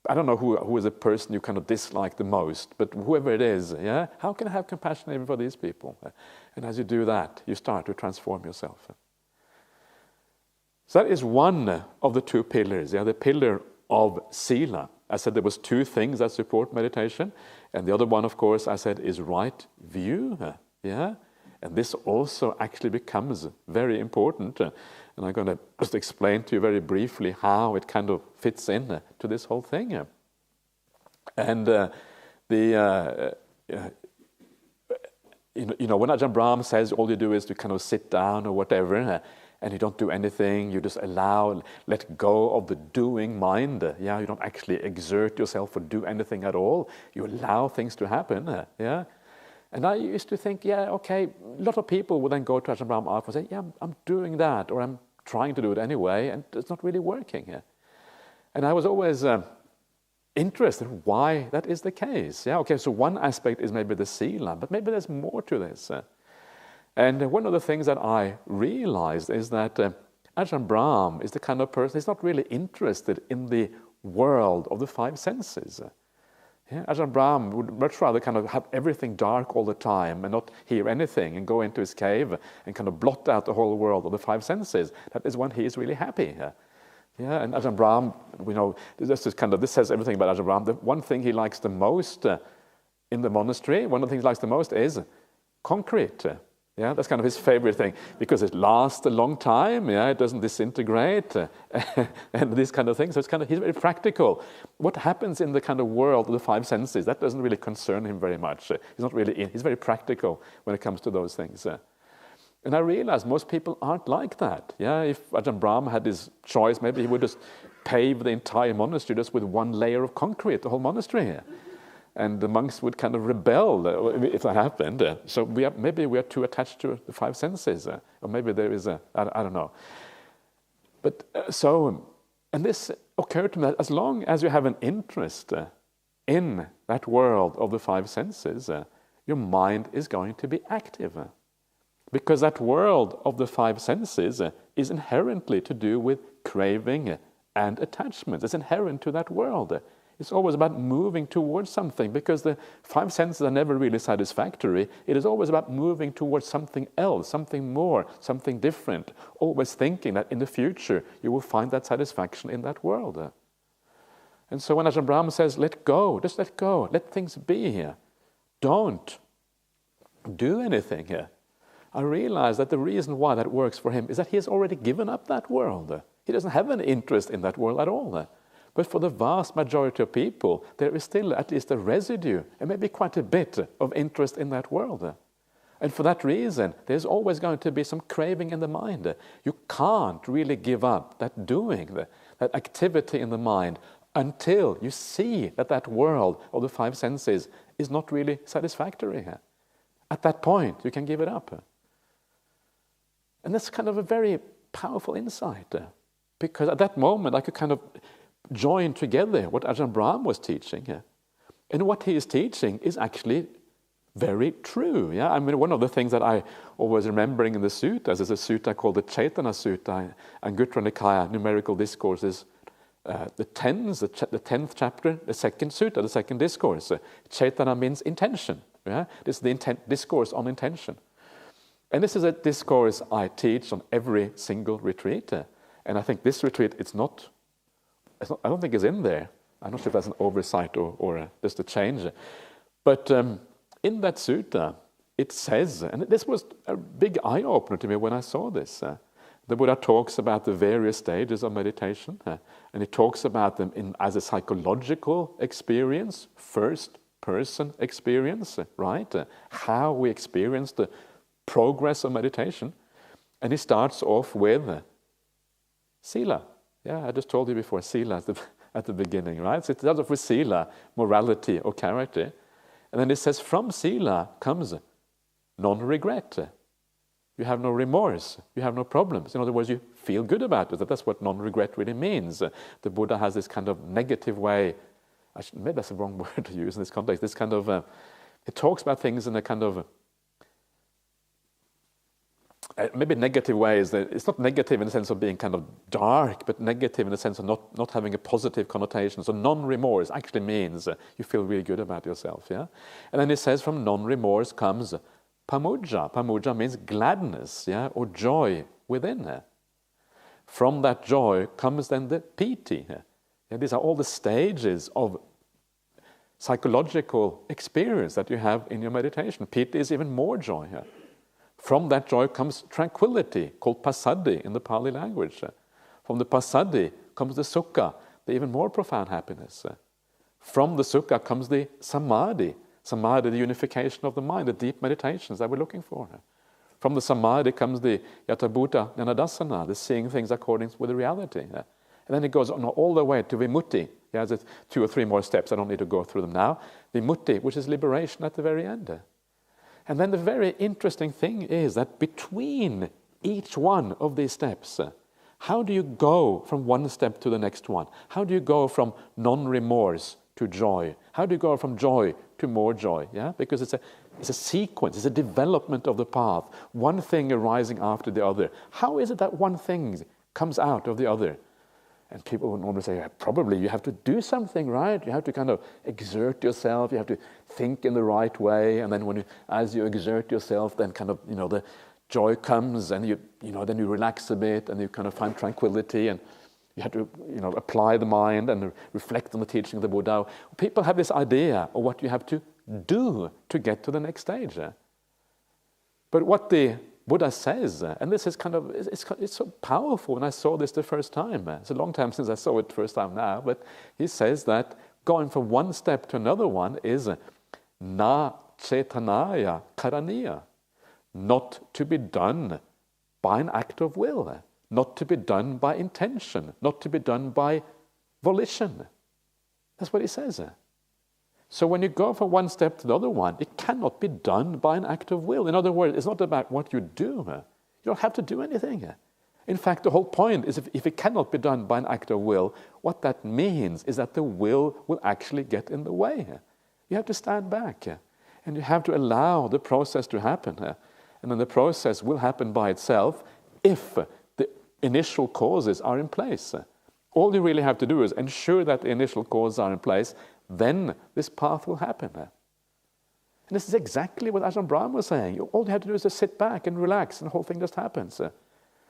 I don't know who is the person you kind of dislike the most, but whoever it is, how can I have compassion even for these people? And as you do that, you start to transform yourself. So that is one of the two pillars, the pillar of sila. I said there was two things that support meditation, and the other one, of course, I said is right view. And this also actually becomes very important. And I'm going to just explain to you very briefly how it kind of fits in to this whole thing. And when Ajahn Brahm says all you do is to kind of sit down or whatever, and you don't do anything, you just let go of the doing mind. You don't actually exert yourself or do anything at all. You allow things to happen. And I used to think, okay, a lot of people would then go to Ajahn Brahm after and say, I'm doing that, or I'm trying to do it anyway, and it's not really working. And I was always interested in why that is the case. Okay, so one aspect is maybe the sila, but maybe there's more to this. And one of the things that I realized is that Ajahn Brahm is the kind of person, he's not really interested in the world of the five senses. Ajahn Brahm would much rather kind of have everything dark all the time and not hear anything and go into his cave and kind of blot out the whole world of the five senses. That is when he is really happy. And Ajahn Brahm, this says everything about Ajahn Brahm. The one thing he likes the most in the monastery, one of the things he likes the most is concrete. That's kind of his favorite thing because it lasts a long time. It doesn't disintegrate, and these kind of things. So he's very practical. What happens in the kind of world of the five senses, that doesn't really concern him very much. He's very practical when it comes to those things. And I realized most people aren't like that. If Ajahn Brahm had his choice, maybe he would just pave the entire monastery just with one layer of concrete, the whole monastery. And the monks would kind of rebel if that happened. So maybe we are too attached to the five senses, or maybe there is I don't know. But and this occurred to me that as long as you have an interest in that world of the five senses, your mind is going to be active. Because that world of the five senses is inherently to do with craving and attachment. It's inherent to that world. It's always about moving towards something because the five senses are never really satisfactory. It is always about moving towards something else, something more, something different. Always thinking that in the future you will find that satisfaction in that world. And so when Ajahn Brahm says, let go, just let go, let things be here. Don't do anything here. I realize that the reason why that works for him is that he has already given up that world. He doesn't have any interest in that world at all. But for the vast majority of people, there is still at least a residue, and maybe quite a bit of interest in that world. And for that reason, there's always going to be some craving in the mind. You can't really give up that doing, that activity in the mind, until you see that that world of the five senses is not really satisfactory. At that point, you can give it up. And that's kind of a very powerful insight, because at that moment, I could kind of join together what Ajahn Brahm was teaching. And what he is teaching is actually very true. I mean, one of the things that I always remembering in the suttas is a sutta called the Chaitana Sutta, Anguttara Nikaya, Numerical Discourses, the 10th chapter, the second sutta, the second discourse. Chaitana means intention. Yeah? This is the discourse on intention. And this is a discourse I teach on every single retreat. And I think this retreat, I don't think it's in there. I'm not sure if that's an oversight or just a change. But in that sutta, it says, and this was a big eye-opener to me when I saw this, the Buddha talks about the various stages of meditation, and he talks about them as a psychological experience, first-person experience, right? How we experience the progress of meditation. And he starts off with sila. Yeah, I just told you before, sila at the beginning, right? So it starts off with sila, morality or character. And then it says from sila comes non-regret. You have no remorse. You have no problems. In other words, you feel good about it. That's what non-regret really means. The Buddha has this kind of negative way. Maybe that's the wrong word to use in this context. This kind of, it talks about things in a kind of, maybe negative ways. It's not negative in the sense of being kind of dark, but negative in the sense of not having a positive connotation. So non-remorse actually means you feel really good about yourself. Yeah, and then it says from non-remorse comes pamudja. Pamudja means gladness, yeah, or joy within her. From that joy comes then the piti. Yeah, these are all the stages of psychological experience that you have in your meditation. Piti is even more joy here. From that joy comes tranquility, called passaddhi in the Pali language. From the passaddhi comes the sukha, the even more profound happiness. From the sukha comes the samadhi. Samadhi, the unification of the mind, the deep meditations that we're looking for. From the samadhi comes the yatabhuta jnanadassana, the seeing things according with the reality. And then it goes on all the way to vimutti. Yeah, there's 2 or 3 more steps. I don't need to go through them now. Vimutti, which is liberation at the very end. And then the very interesting thing is that between each one of these steps, how do you go from one step to the next one? How do you go from non-remorse to joy? How do you go from joy to more joy? Yeah, because it's a sequence, it's a development of the path, one thing arising after the other. How is it that one thing comes out of the other? And people would normally say, probably you have to do something, right? You have to kind of exert yourself, you have to think in the right way, and then as you exert yourself, then kind of, the joy comes, and then you relax a bit, and you kind of find tranquility, and you have to, apply the mind and reflect on the teaching of the Buddha. People have this idea of what you have to do to get to the next stage. But what the Buddha says, and this is kind of, it's so powerful when I saw this the first time. It's a long time since I saw it the first time now, but he says that going from one step to another one is na chetanaya karaniya, not to be done by an act of will, not to be done by intention, not to be done by volition. That's what he says. So when you go from one step to the other one, it cannot be done by an act of will. In other words, it's not about what you do. You don't have to do anything. In fact, the whole point is if it cannot be done by an act of will, what that means is that the will actually get in the way. You have to stand back, and you have to allow the process to happen. And then the process will happen by itself if the initial causes are in place. All you really have to do is ensure that the initial causes are in place, then this path will happen. And this is exactly what Ajahn Brahmali was saying. All you have to do is just sit back and relax, and the whole thing just happens. So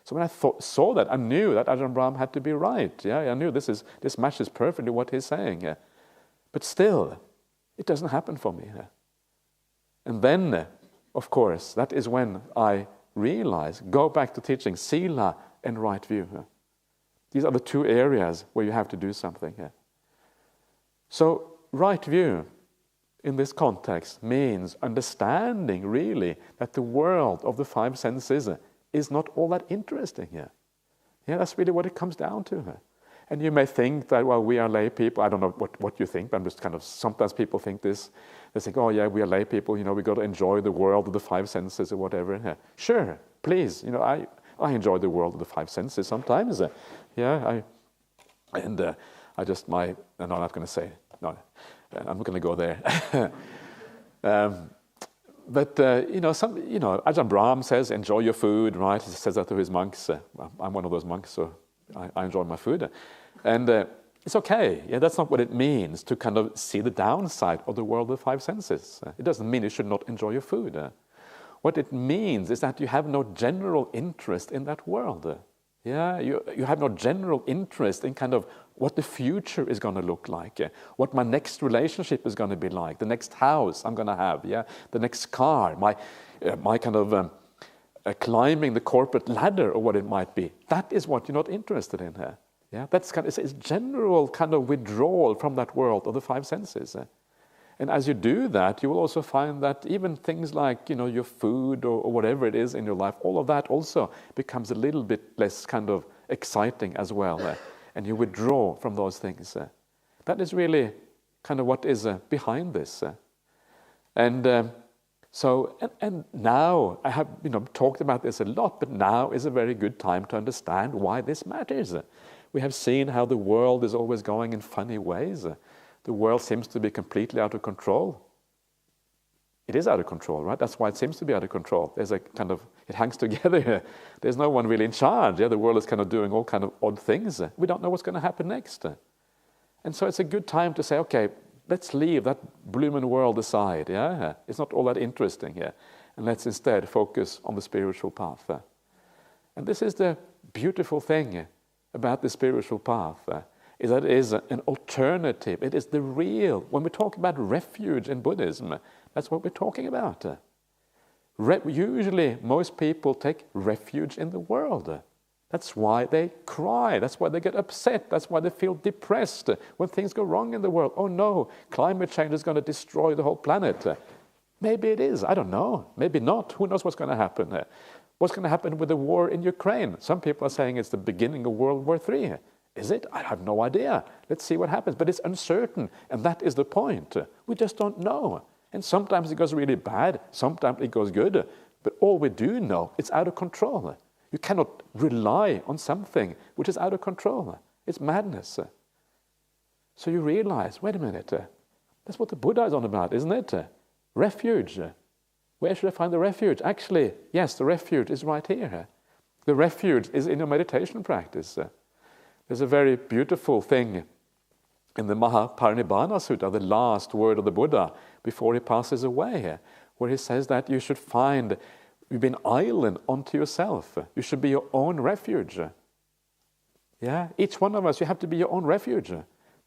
when I saw that, I knew that Ajahn Brahmali had to be right. Yeah, I knew this matches perfectly what he's saying. But still, it doesn't happen for me. And then, of course, that is when I realize, go back to teaching sila and right view. These are the 2 areas where you have to do something. So, right view in this context means understanding really that the world of the 5 senses is not all that interesting here. Yeah, that's really what it comes down to. And you may think that, well, we are lay people. I don't know what you think, but I'm just kind of, sometimes people think this. They think, oh yeah, we are lay people, we got to enjoy the world of the 5 senses or whatever. Yeah. Sure, please, I enjoy the world of the 5 senses sometimes. I'm not going to say, no, I'm not going to go there. Ajahn Brahm says, enjoy your food, right? He says that to his monks. I'm one of those monks, so I enjoy my food. And It's okay. Yeah, that's not what it means to kind of see the downside of the world of the five senses. It doesn't mean you should not enjoy your food. What it means is that you have no general interest in that world. Yeah, you have no general interest in kind of what the future is going to look like, what my next relationship is going to be like, the next house I'm going to have, yeah, the next car, my kind of climbing the corporate ladder or what it might be. That is what you're not interested in here. Yeah, that's kind of, it's general kind of withdrawal from that world of the five senses. And as you do that, you will also find that even things like, your food or whatever it is in your life, all of that also becomes a little bit less kind of exciting as well. And you withdraw from those things. That is really kind of what is behind this. And now, I have talked about this a lot, but now is a very good time to understand why this matters. We have seen how the world is always going in funny ways. The world seems to be completely out of control. It is out of control, right? That's why it seems to be out of control. There's a kind of, it hangs together here. There's no one really in charge. Yeah, the world is kind of doing all kind of odd things. We don't know what's going to happen next. And so it's a good time to say, okay, let's leave that blooming world aside. Yeah, it's not all that interesting here. And let's instead focus on the spiritual path. And this is the beautiful thing about the spiritual path, is that it is an alternative. It is the real. When we talk about refuge in Buddhism, that's what we're talking about. Usually, most people take refuge in the world. That's why they cry. That's why they get upset. That's why they feel depressed when things go wrong in the world. Oh no, climate change is going to destroy the whole planet. Maybe it is. I don't know. Maybe not. Who knows what's going to happen? What's going to happen with the war in Ukraine? Some people are saying it's the beginning of World War III. Is it? I have no idea. Let's see what happens. But it's uncertain, and that is the point. We just don't know. And sometimes it goes really bad, sometimes it goes good. But all we do know, it's out of control. You cannot rely on something which is out of control. It's madness. So you realize, wait a minute, that's what the Buddha is on about, isn't it? Refuge. Where should I find the refuge? Actually, yes, the refuge is right here. The refuge is in your meditation practice. There's a very beautiful thing in the Mahaparinibbana Sutta, the last word of the Buddha before he passes away, where he says that you should find, you've been island unto yourself. You should be your own refuge. Yeah, each one of us, you have to be your own refuge.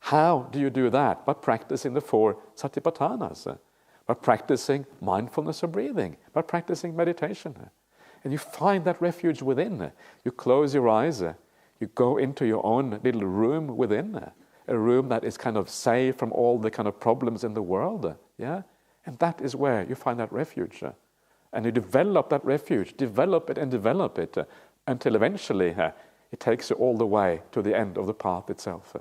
How do you do that? By practicing the 4 satipatthanas. By practicing mindfulness of breathing, by practicing meditation. And you find that refuge within. You close your eyes, you go into your own little room within, a room that is kind of safe from all the kind of problems in the world. Yeah? And that is where you find that refuge. And you develop that refuge, develop it until eventually it takes you all the way to the end of the path itself.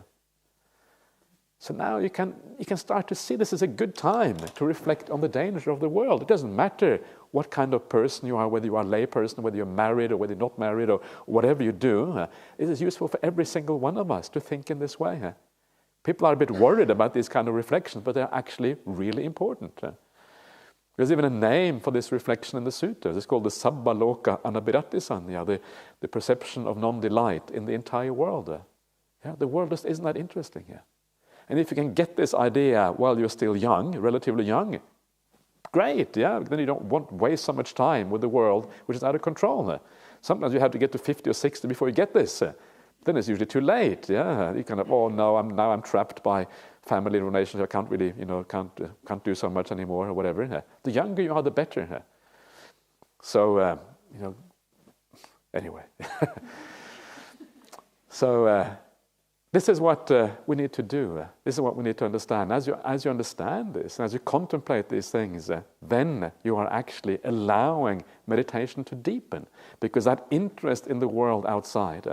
So now you can start to see this is a good time to reflect on the danger of the world. It doesn't matter what kind of person you are, whether you are a lay person, whether you're married or whether you're not married or whatever you do. It is useful for every single one of us to think in this way. People are a bit worried about these kind of reflections, but they're actually really important. There's even a name for this reflection in the suttas. It's called the Sabbaloka Anabhiratisanya, the perception of non-delight in the entire world. Yeah, the world just isn't that interesting here. And if you can get this idea while you're still young, relatively young, great, yeah, then you don't want to waste so much time with the world which is out of control. Sometimes you have to get to 50 or 60 before you get this. Then it's usually too late, yeah. You kind of, oh no, I'm trapped by family relations, I can't really, can't do so much anymore or whatever. The younger you are, the better. So, anyway. So, this is what we need to do. This is what we need to understand. As you understand this, as you contemplate these things, then you are actually allowing meditation to deepen. Because that interest in the world outside,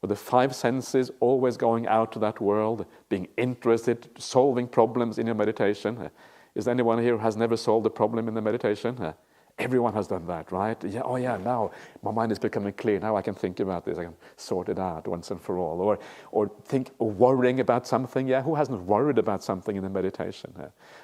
with the 5 senses always going out to that world, being interested, solving problems in your meditation. Is there anyone here who has never solved a problem in the meditation? Everyone has done that, right? Yeah, oh yeah, now my mind is becoming clear. Now I can think about this. I can sort it out once and for all. Or worrying about something. Yeah, who hasn't worried about something in the meditation?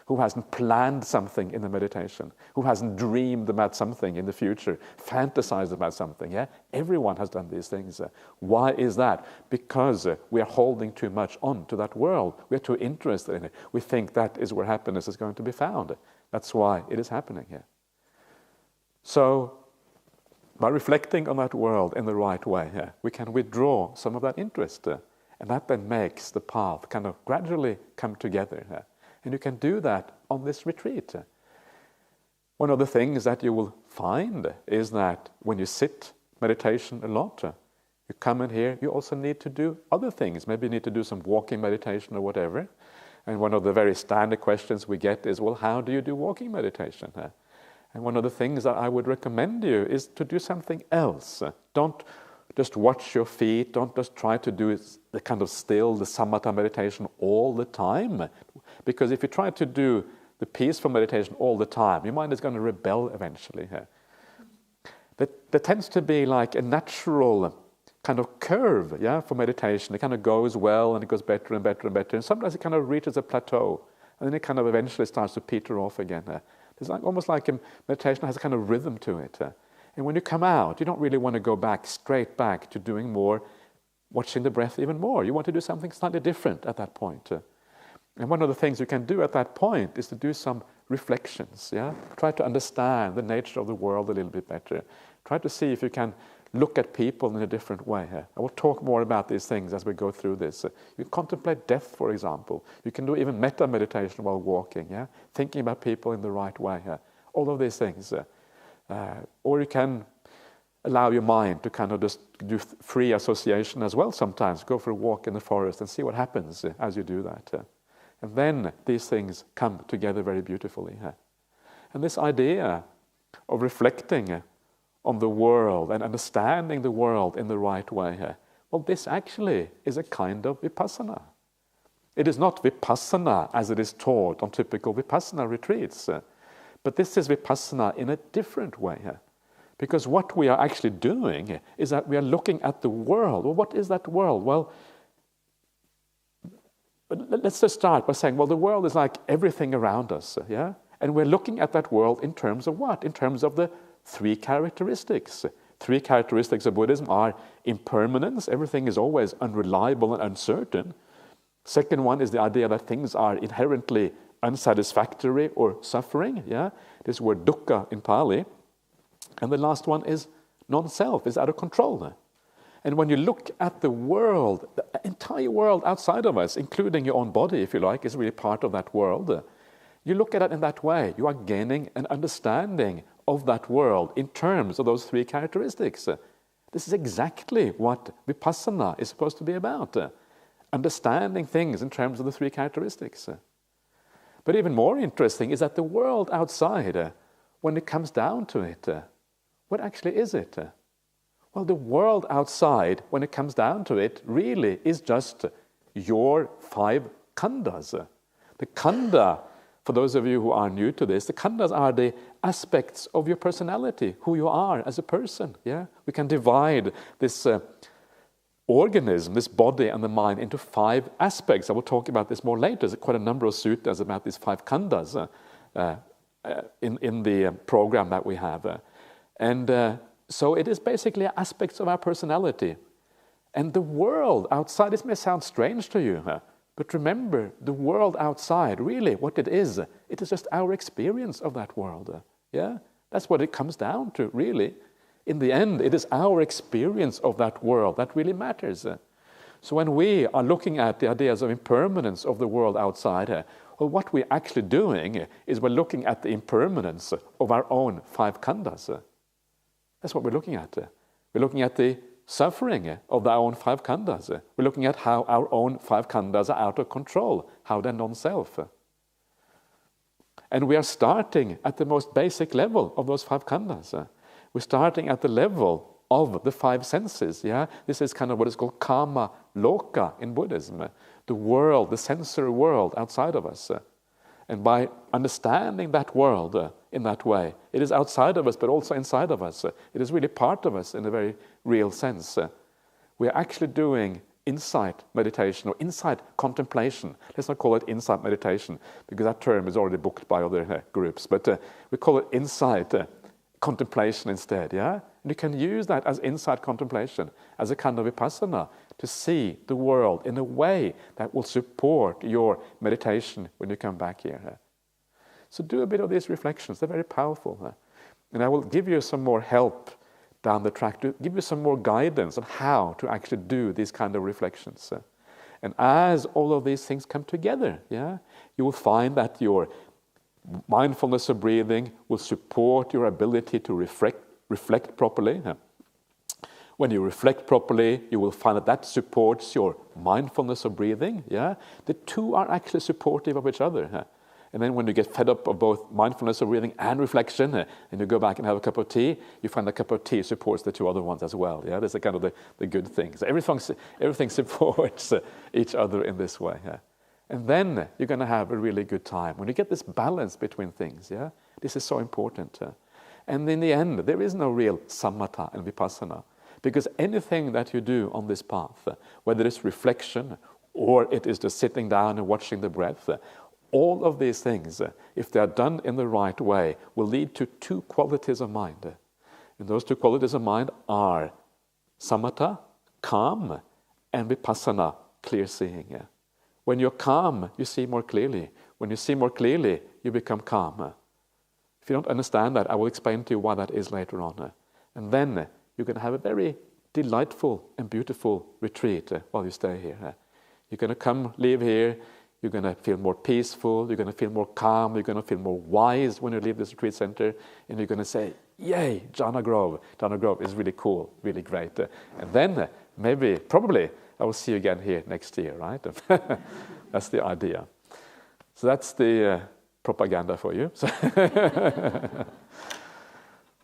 Who hasn't planned something in the meditation? Who hasn't dreamed about something in the future? Fantasized about something? Yeah, everyone has done these things. Why is that? Because we are holding too much on to that world. We are too interested in it. We think that is where happiness is going to be found. That's why it is happening here. So, by reflecting on that world in the right way, we can withdraw some of that interest, and that then makes the path kind of gradually come together. And you can do that on this retreat. One of the things that you will find is that when you sit meditation a lot, you come in here, you also need to do other things. Maybe you need to do some walking meditation or whatever. And one of the very standard questions we get is, well, how do you do walking meditation? And one of the things that I would recommend you is to do something else. Don't just watch your feet. Don't just try to do the kind of the samatha meditation all the time. Because if you try to do the peaceful meditation all the time, your mind is going to rebel eventually. There tends to be like a natural kind of curve, for meditation. It kind of goes well and it goes better and better and better. And sometimes it kind of reaches a plateau. And then it kind of eventually starts to peter off again. It's almost like a meditation has a kind of rhythm to it. And when you come out, you don't really want to go straight back to doing more, watching the breath even more. You want to do something slightly different at that point. And one of the things you can do at that point is to do some reflections. Try to understand the nature of the world a little bit better. Try to see if you can look at people in a different way. I will talk more about these things as we go through this. You contemplate death, for example. You can do even metta meditation while walking, thinking about people in the right way. All of these things. Or you can allow your mind to kind of just do free association as well sometimes. Go for a walk in the forest and see what happens as you do that. And then these things come together very beautifully. And this idea of reflecting on the world and understanding the world in the right way. Well, this actually is a kind of vipassana. It is not vipassana as it is taught on typical vipassana retreats, but this is vipassana in a different way. Because what we are actually doing is that we are looking at the world. Well, what is that world? Well, let's just start by saying, well, the world is like everything around us, And we're looking at that world in terms of what? In terms of the three characteristics. Three characteristics of Buddhism are impermanence. Everything is always unreliable and uncertain. Second one is the idea that things are inherently unsatisfactory or suffering. This word dukkha in Pali. And the last one is non-self, is out of control. And when you look at the world, the entire world outside of us, including your own body, if you like, is really part of that world. You look at it in that way. You are gaining an understanding of that world in terms of those three characteristics. This is exactly what vipassana is supposed to be about. Understanding things in terms of the three characteristics. But even more interesting is that the world outside, when it comes down to it, what actually is it? Well, the world outside, when it comes down to it, really is just your 5 khandhas. The khandha, for those of you who are new to this, the khandhas are the aspects of your personality, who you are as a person. We can divide this organism, this body and the mind, into 5 aspects. I will talk about this more later. There's quite a number of suttas about these 5 khandhas in the program that we have. So it is basically aspects of our personality. And the world outside, this may sound strange to you, but remember, the world outside, really what it is just our experience of that world. That's what it comes down to, really. In the end, it is our experience of that world that really matters. So when we are looking at the ideas of impermanence of the world outside, well, what we're actually doing is we're looking at the impermanence of our own 5 khandhas. That's what we're looking at. We're looking at the suffering of our own 5 khandhas. We're looking at how our own 5 khandhas are out of control, how they're non-self. And we are starting at the most basic level of those 5 khandhas. We're starting at the level of the 5 senses. This is kind of what is called kama loka in Buddhism, the world, the sensory world outside of us. And by understanding that world in that way, it is outside of us, but also inside of us. It is really part of us in a very real sense. We are actually doing insight meditation or insight contemplation. Let's not call it insight meditation, because that term is already booked by other groups. But we call it insight contemplation instead, yeah? And you can use that as insight contemplation, as a kind of vipassana, to see the world in a way that will support your meditation when you come back here. So do a bit of these reflections. They're very powerful. And I will give you some more help down the track, to give you some more guidance on how to actually do these kind of reflections. And as all of these things come together, yeah, you will find that your mindfulness of breathing will support your ability to reflect properly. When you reflect properly, you will find that that supports your mindfulness of breathing. Yeah, the two are actually supportive of each other. And then when you get fed up of both mindfulness of breathing and reflection, and you go back and have a cup of tea, you find the cup of tea supports the two other ones as well. Yeah, that's kind of the good thing. So everything supports each other in this way. Yeah? And then you're going to have a really good time. When you get this balance between things, yeah, this is so important. And in the end, there is no real samatha and vipassana. Because anything that you do on this path, whether it's reflection or it is just sitting down and watching the breath, all of these things, if they are done in the right way, will lead to two qualities of mind. And those two qualities of mind are samatha, calm, and vipassana, clear seeing. When you're calm, you see more clearly. When you see more clearly, you become calm. If you don't understand that, I will explain to you why that is later on. And then you're going to have a very delightful and beautiful retreat while you stay here. You're going to live here. You're going to feel more peaceful, you're going to feel more calm, you're going to feel more wise when you leave this retreat center, and you're going to say, yay, Jhana Grove. Jhana Grove is really cool, really great. And then, probably, I will see you again here next year, right? That's the idea. So that's the propaganda for you.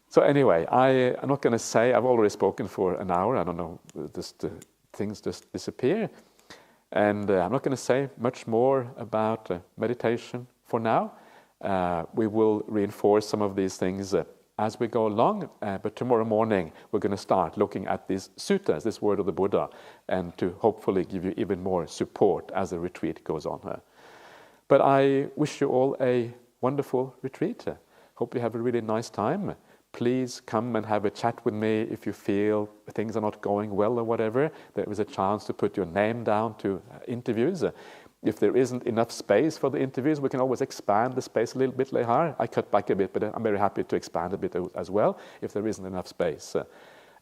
So anyway, I'm not going to say, I've already spoken for an hour, I don't know, things just disappear. And I'm not going to say much more about meditation for now. We will reinforce some of these things as we go along, but tomorrow morning we're going to start looking at these suttas, this word of the Buddha, and to hopefully give you even more support as the retreat goes on. But I wish you all a wonderful retreat. Hope you have a really nice time. Please come and have a chat with me if you feel things are not going well or whatever. There is a chance to put your name down to interviews. If there isn't enough space for the interviews, we can always expand the space a little bit later. I cut back a bit, but I'm very happy to expand a bit as well if there isn't enough space.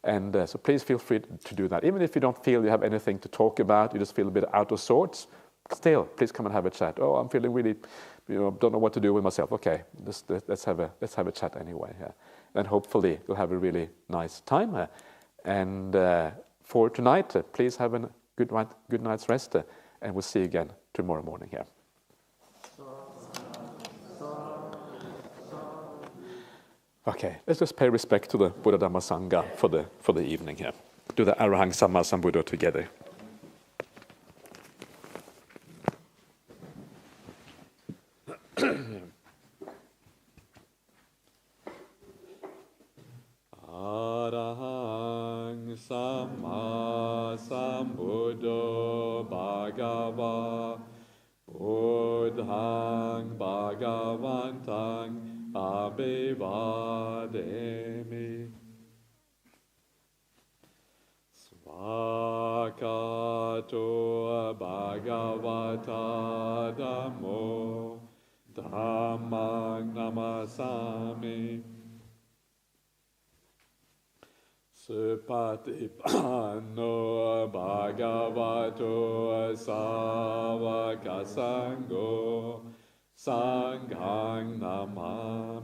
So please feel free to do that. Even if you don't feel you have anything to talk about, you just feel a bit out of sorts, still, please come and have a chat. Oh, I'm feeling really, don't know what to do with myself. Okay, let's have a chat anyway. Yeah. And hopefully you'll have a really nice time. And for tonight, please have a good night's rest, and we'll see you again tomorrow morning here. Okay, let's just pay respect to the Buddha Dhamma Sangha for the evening here. Do the Arahang Samma Sambuddha together. Arahang Samma Sambuddho Bhagava Buddhang Bhagavantang Abhivademi Svakato Bhagavata Dhammo Dhammang Namasami Supatipanno Bhagavato Savaka Sangho Sanghang Namami